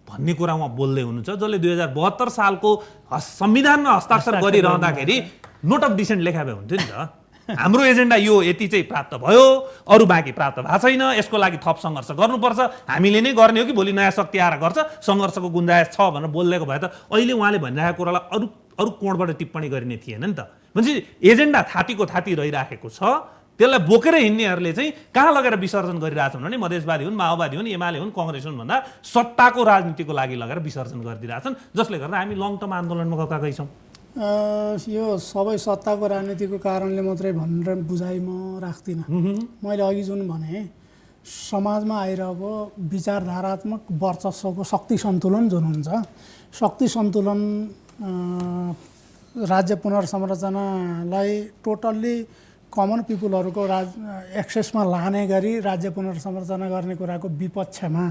भन्ने कुरा उहाँ बोल्दै हुनुहुन्छ, जसले 2072 सालको संविधानमा हस्ताक्षर गरिरहँदाखेरि नोट अफ डिसेन्ट लेखा भए हुन्थ्यो नि त। हाम्रो एजेन्डा यो यति चाहिँ प्राप्त भयो, अरू बाँकी प्राप्त भएको छैन, यसको लागि थप सङ्घर्ष गर्नुपर्छ, हामीले नै गर्ने हो कि भोलि नयाँ शक्ति आएर गर्छ, सङ्घर्षको गुन्जाइस छ भनेर बोलिदिएको भए त अहिले उहाँले भनिरहेको कुरालाई अरू कोणबाट टिप्पणी गरिने थिएन नि त। भनेपछि एजेन्डा थातीको थाती रहिराखेको छ, त्यसलाई बोकेर हिँड्नेहरूले चाहिँ कहाँ लगेर विसर्जन गरिरहेछन् भने मधेसवादी हुन्, माओवादी हुन्, एमाले हुन्, काङ्ग्रेस हुन् भन्दा सत्ताको राजनीतिको लागि लगेर विसर्जन गरिदिरहेछन्, जसले गर्दा हामी लङ टर्म आन्दोलनमा गएकै छौँ। यो सबै सत्ताको राजनीतिको कारणले मात्रै भनेर बुझाइ म राख्दिनँ। मैले अघि जुन भने समाजमा आइरहेको विचारधारात्मक वर्चस्वको शक्ति सन्तुलन जुन हुन्छ, शक्ति सन्तुलन राज्य पुनर्संरचनालाई टोटल्ली कमन पिपुलहरूको एक्सेसमा लाने गरी राज्य पुनर्संरचना गर्ने कुराको विपक्षमा,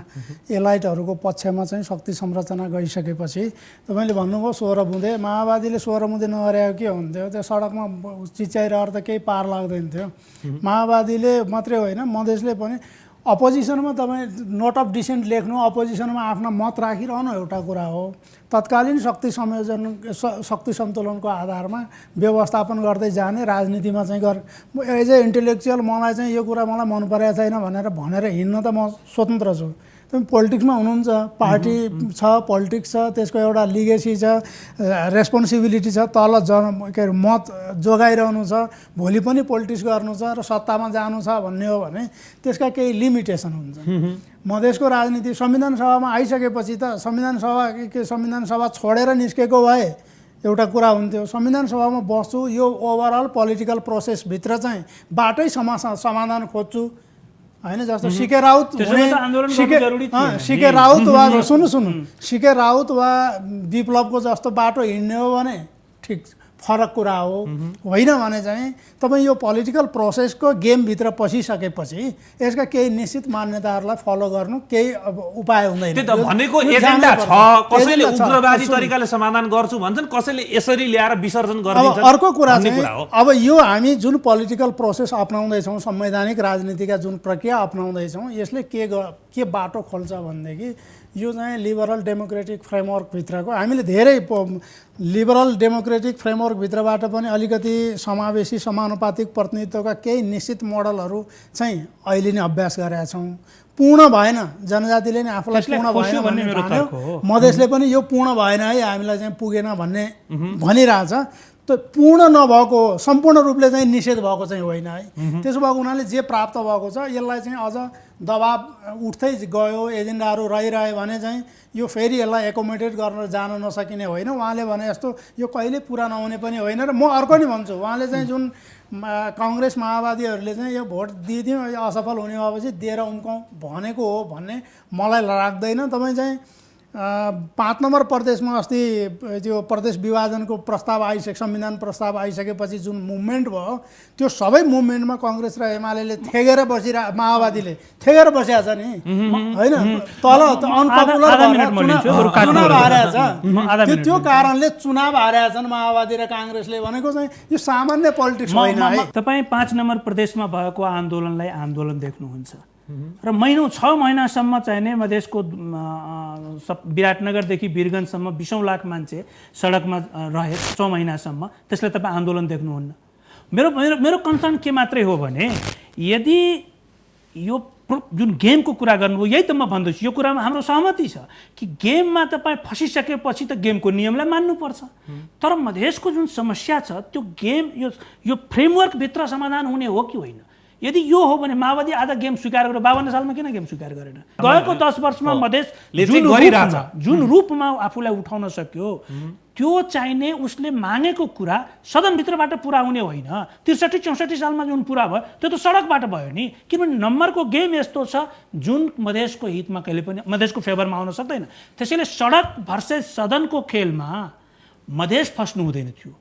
एलाइटहरूको पक्षमा चाहिँ शक्ति संरचना गइसकेपछि तपाईँले भन्नुभयो 16 बुँदे, माओवादीले 16 बुँदे नगरेको के हुन्थ्यो? त्यो सडकमा चिच्याइरहेर त केही पार लाग्दैन थियो। माओवादीले मात्रै होइन, मधेसले पनि अपोजिसनमा तपाईँ नोट अफ डिसेन्ट लेख्नु, अपोजिसनमा आफ्ना मत राखिरहनु एउटा कुरा हो। तत्कालीन शक्ति संयोजन, शक्ति सन्तुलनको आधारमा व्यवस्थापन गर्दै जाने राजनीतिमा चाहिँ एज ए इन्टेलेक्चुअल मलाई चाहिँ यो कुरा मलाई मन परेको छैन भनेर हिँड्न त म स्वतन्त्र छु। तपाईँ पोलिटिक्समा हुनुहुन्छ, पार्टी छ, पोलिटिक्स छ, त्यसको एउटा लिगेसी छ, रेस्पोन्सिबिलिटी छ, तल मत जोगाइरहनु छ, भोलि पनि पोलिटिक्स गर्नु छ र सत्तामा जानु छ भन्ने हो भने त्यसका केही लिमिटेसन हुन्छ। मधेसको राजनीति संविधान सभामा आइसकेपछि त संविधान सभा छोडेर निस्केको भए एउटा कुरा हुन्थ्यो, संविधान सभामा बस्छु, यो ओभरअल पोलिटिकल प्रोसेसभित्र चाहिँ बाटै समाधान खोज्छु होइन। जस्तो सिके राउत वा विप्लवको जस्तो बाटो हिँड्ने हो भने ठिक फरक कुरा हो होइन भने चाहिँ तपाईँ यो पोलिटिकल प्रोसेसको गेमभित्र पसिसकेपछि यसका केही निश्चित मान्यताहरूलाई फलो गर्नु केही अब उपाय हुँदैन। त्यही त भनेको यो एजेन्डा जानुपर्छ। छ, कसैले एजेन्डा छ। उग्रवादी तरिकाले समाधान गर्छु भन्छन्, कसैले यसरी ल्याएर विसर्जन अब गरिदिन्छन्। अर्को कुरा भन्ने चाहिँ हो। अब यो हामी जुन पोलिटिकल प्रोसेस अपनाउँदैछौँ, संवैधानिक राजनीतिका जुन प्रक्रिया अपनाउँदैछौँ, यसले के बाटो खोल्छ भनेदेखि यो चाहिँ लिबरल डेमोक्रेटिक फ्रेमवर्कभित्रको हामीले धेरै लिबरल डेमोक्रेटिक फ्रेमवर्कभित्रबाट पनि अलिकति समावेशी समानुपातिक प्रतिनिधित्वका केही निश्चित मोडलहरू चाहिँ अहिले नै अभ्यास गरेका छौँ। पूर्ण भएन, जनजातिले नै आफूलाई त्यसलाई पूर्ण खोस्यो भएन भन्ने भन्ने मेरो ठान्यो, तर्क हो। मधेसले पनि यो पूर्ण भएन है हामीलाई चाहिँ पुगेन भन्ने भनिरहेछ। त पूर्ण नभएको सम्पूर्ण रूपले चाहिँ निषेध भएको चाहिँ होइन है। त्यसो भएको हुनाले जे प्राप्त भएको छ यसलाई चाहिँ अझ दबाब उठ्दै गयो, एजेन्डाहरू रहिरह्यो भने चाहिँ यो फेरि यसलाई एकोमोडेट गर्न जान नसकिने होइन। उहाँले भने जस्तो यो कहिले पुरा नहुने पनि होइन। र म अर्को नि भन्छु, उहाँले चाहिँ जुन काङ्ग्रेस माओवादीहरूले चाहिँ यो भोट दिइदिउँ यो असफल हुने भएपछि दिएर उम्काउँ भनेको हो भन्ने मलाई लाग्दैन। तपाईँ चाहिँ 5 नम्बर प्रदेशमा अस्ति त्यो प्रदेश विभाजनको प्रस्ताव आइसक्यो, संविधान प्रस्ताव आइसकेपछि जुन मुभमेन्ट भयो त्यो सबै मुभमेन्टमा कङ्ग्रेस र एमाले थेगेर माओवादीले थेगेर बसेको छ नि होइन। तल अनपपुलर चुनाव हारेको छ, त्यो कारणले चुनाव हारेका छन् माओवादी र काङ्ग्रेसले भनेको चाहिँ यो सामान्य पोलिटिक्स होइन है। तपाईँ 5 नम्बर प्रदेशमा भएको आन्दोलनलाई आन्दोलन देख्नुहुन्छ र 6 महिनासम्म चाहिँ नै मधेसको विराटनगरदेखि वीरगञ्जसम्म 20 लाख मान्छे सडकमा रहे 6 महिनासम्म, त्यसलाई तपाईँ आन्दोलन देख्नुहुन्न। मेरो मेरो मेरो कन्सर्न के मात्रै हो भने यदि यो जुन गेमको कुरा गर्नुभयो यही त म भन्दैछु, यो कुरामा हाम्रो सहमति छ कि गेममा तपाईँ फसिसकेपछि त गेमको नियमलाई मान्नुपर्छ। तर मधेसको जुन समस्या छ त्यो गेम यो फ्रेमवर्कभित्र समाधान हुने हो कि होइन? यदि यो हो भने माओवादी आधा गेम स्वीकार गरेर 52 सालमा किन गेम स्वीकार गरेन? गएको 10 वर्षमा मधेस जुन रूपमा आफूलाई उठाउन सक्यो त्यो चाहिने उसले मागेको कुरा सदनभित्रबाट पुरा हुने होइन। 63-64 सालमा जुन पुरा भयो त्यो त सडकबाट भयो नि, किनभने नम्बरको गेम यस्तो छ जुन मधेसको हितमा कहिले पनि मधेसको फेभरमा आउन सक्दैन। त्यसैले सडक भर्सेस सदनको खेलमा मधेस फस्नु हुँदैन थियो।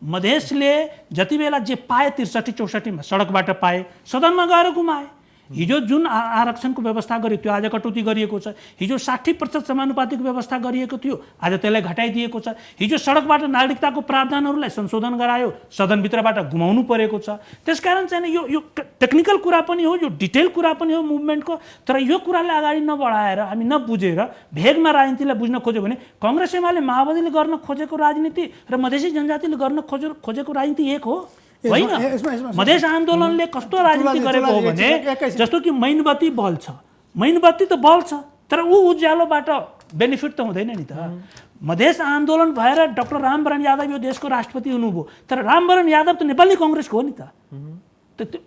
मधेसले जति बेला जे पाए 63-64 मा सडकबाट पाए, सदनमा गएर गुमाए। हिजो जुन आरक्षणको व्यवस्था गरियो त्यो आज कटौती गरिएको छ। हिजो 60% समानुपातिक व्यवस्था गरिएको थियो, आज त्यसलाई घटाइदिएको छ। हिजो सडकबाट नागरिकताको प्रावधानहरूलाई संशोधन गरायो, सदनभित्रबाट गुमाउनु परेको छ। त्यसकारण चाहिँ यो टेक्निकल कुरा पनि हो, यो डिटेल कुरा पनि हो मुभमेन्टको। तर यो कुरालाई अगाडि नबढाएर हामी नबुझेर भेगमा राजनीतिलाई बुझ्न खोज्यो भने काङ्ग्रेस एमाले माओवादीले गर्न खोजेको राजनीति र मधेसी जनजातिले गर्न खोजेको राजनीति एक हो होइन। मधेस आन्दोलनले कस्तो राजनीति गरेको हो भने जस्तो कि मैनबत्ती बल्छ, मैनबत्ती त बल्छ तर उज्यालोबाट बेनिफिट त हुँदैन नि त। मधेस आन्दोलन भएर डाक्टर रामवरण यादव यो देशको राष्ट्रपति हुनुभयो, तर रामवरण यादव त नेपाली काङ्ग्रेसको हो नि त।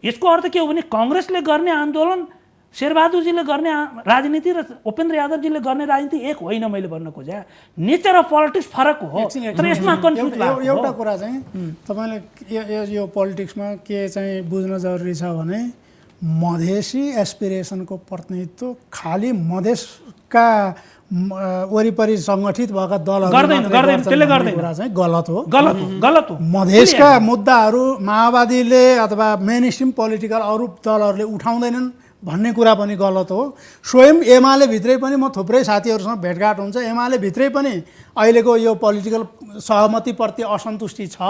यसको अर्थ के हो भने काङ्ग्रेसले गर्ने आन्दोलन, शेरबहादुरजीले गर्ने राजनीति र उपेन्द्र यादवजीले गर्ने राजनीति एक होइन। मैले भन्न खोजेँ नेचर अफ पोलिटिक्स फरक हो, तर यसमा कन्फ्युज भएको एउटा कुरा चाहिँ तपाईँले यो पोलिटिक्समा के चाहिँ बुझ्न जरुरी छ भने मधेसी एस्पिरेसनको प्रतिनिधित्व खालि मधेसका वरिपरि सङ्गठित भएका दलहरू कुरा चाहिँ गलत हो। मधेसका मुद्दाहरू माओवादीले अथवा मेन स्ट्रिम पोलिटिकल अरू दलहरूले उठाउँदैनन् भन्ने कुरा पनि गलत हो। स्वयं एमाले भित्रै पनि म थुप्रै साथीहरूसँग भेटघाट हुन्छ, एमाले भित्रै पनि अहिलेको यो पोलिटिकल सहमतिप्रति असन्तुष्टि छ।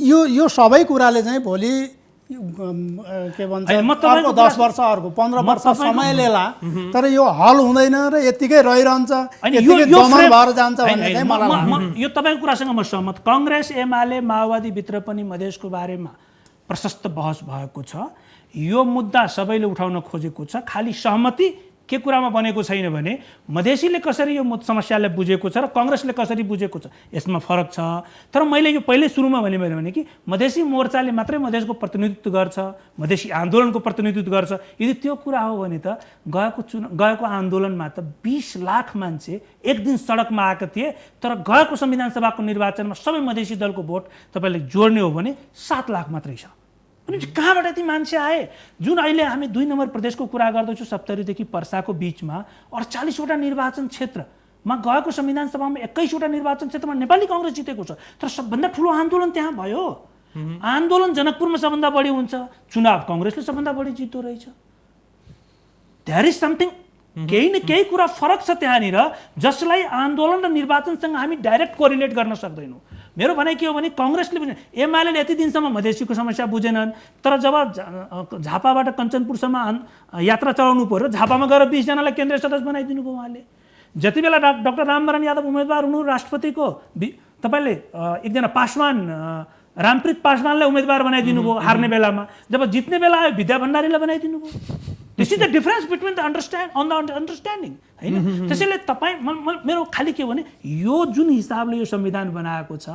यो सबै कुराले चाहिँ भोलि के भन्छ अर्को 10 वर्ष अर्को 15 वर्ष समय लिएला, तर यो हल हुँदैन र यत्तिकै रहिरहन्छ, यत्तिकै दमन भएर जान्छ भन्ने चाहिँ मलाई लाग्छ। यो तपाईँको कुरासँग म सहमत। काङ्ग्रेस एमाले माओवादी भित्र पनि मधेसको बारेमा प्रशस्त बहस भएको छ। यो मुद्दा सबैले उठाउन खोजेको छ, खालि सहमति के कुरामा बनेको छैन भने मधेसीले कसरी यो समस्यालाई बुझेको छ र काङ्ग्रेसले कसरी बुझेको छ यसमा फरक छ। तर मैले यो पहिले सुरुमा भने कि मधेसी मोर्चाले मात्रै मधेसको प्रतिनिधित्व गर्छ, मधेसी आन्दोलनको प्रतिनिधित्व गर्छ। यदि त्यो कुरा हो भने त गएको आन्दोलनमा त 20 लाख मान्छे एक दिन सडकमा आएका थिए, तर गएको संविधान सभाको निर्वाचनमा सबै मधेसी दलको भोट तपाईँले जोड्ने हो भने 7 लाख मात्रै छ। अनि कहाँबाट ती मान्छे आए? जुन अहिले हामी 2 नम्बर प्रदेशको कुरा गर्दैछौँ, सप्तरीदेखि पर्साको बिचमा 48वटा निर्वाचन क्षेत्र मा गएको संविधान सभामा 21वटा निर्वाचन क्षेत्रमा नेपाली कांग्रेस जितेको छ, तर सबभन्दा ठुलो आन्दोलन त्यहाँ भयो। आन्दोलन जनकपुरमा सबभन्दा बढी हुन्छ, चुनाव कांग्रेसले सबभन्दा बढी जित्दो रहेछ। देयर इज समथिङ, केही न केही कुरा फरक छ त्यहाँनिर, जसलाई आन्दोलन र निर्वाचनसँग हामी डाइरेक्ट कोरिलेट गर्न सक्दैनौँ। मेरो भनाइ के हो भने कांग्रेसले पनि एमाले यति दिनसम्म मधेसीको समस्या बुझेनन्, तर जब झापाबाट कञ्चनपुरसम्म यात्रा चलाउनु पर्यो, झापामा गएर 20 जनालाई केन्द्रीय सदस्य बनाइदिनु भयो उहाँले। जति बेला डाक्टर रामवरण यादव उम्मेदवार हुनु राष्ट्रपतिको, तपाईले एकजना पासवान रामप्रीत पासवानलाई उम्मेदवार बनाइदिनु भयो हार्ने बेलामा, जब जित्ने बेला आयो विद्या भण्डारीलाई बनाइदिनु भयो। This is the difference between the understanding हैन। त्यसैले तपाईँ मेरो खाली के हो भने यो जुन हिसाबले यो संविधान बनाएको छ,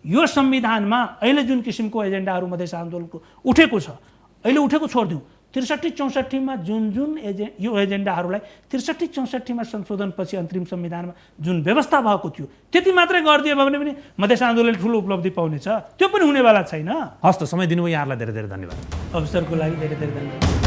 यो संविधानमा अहिले जुन किसिमको एजेन्डाहरू मधेस आन्दोलनको उठेको छ, अहिले उठेको छोडिदिउँ, 63-64 मा जुन यो एजेन्डाहरूलाई 63-64 मा संशोधनपछि अन्तरिम संविधानमा जुन व्यवस्था भएको थियो त्यति मात्रै गरिदियो भने पनि मधेस आन्दोलनले ठुलो उपलब्धि पाउनेछ, त्यो पनि हुनेवाला छैन। हस् त, समय दिनुभयो यहाँहरूलाई धेरै धेरै धन्यवाद। अवसरको लागि धेरै धेरै धन्यवाद।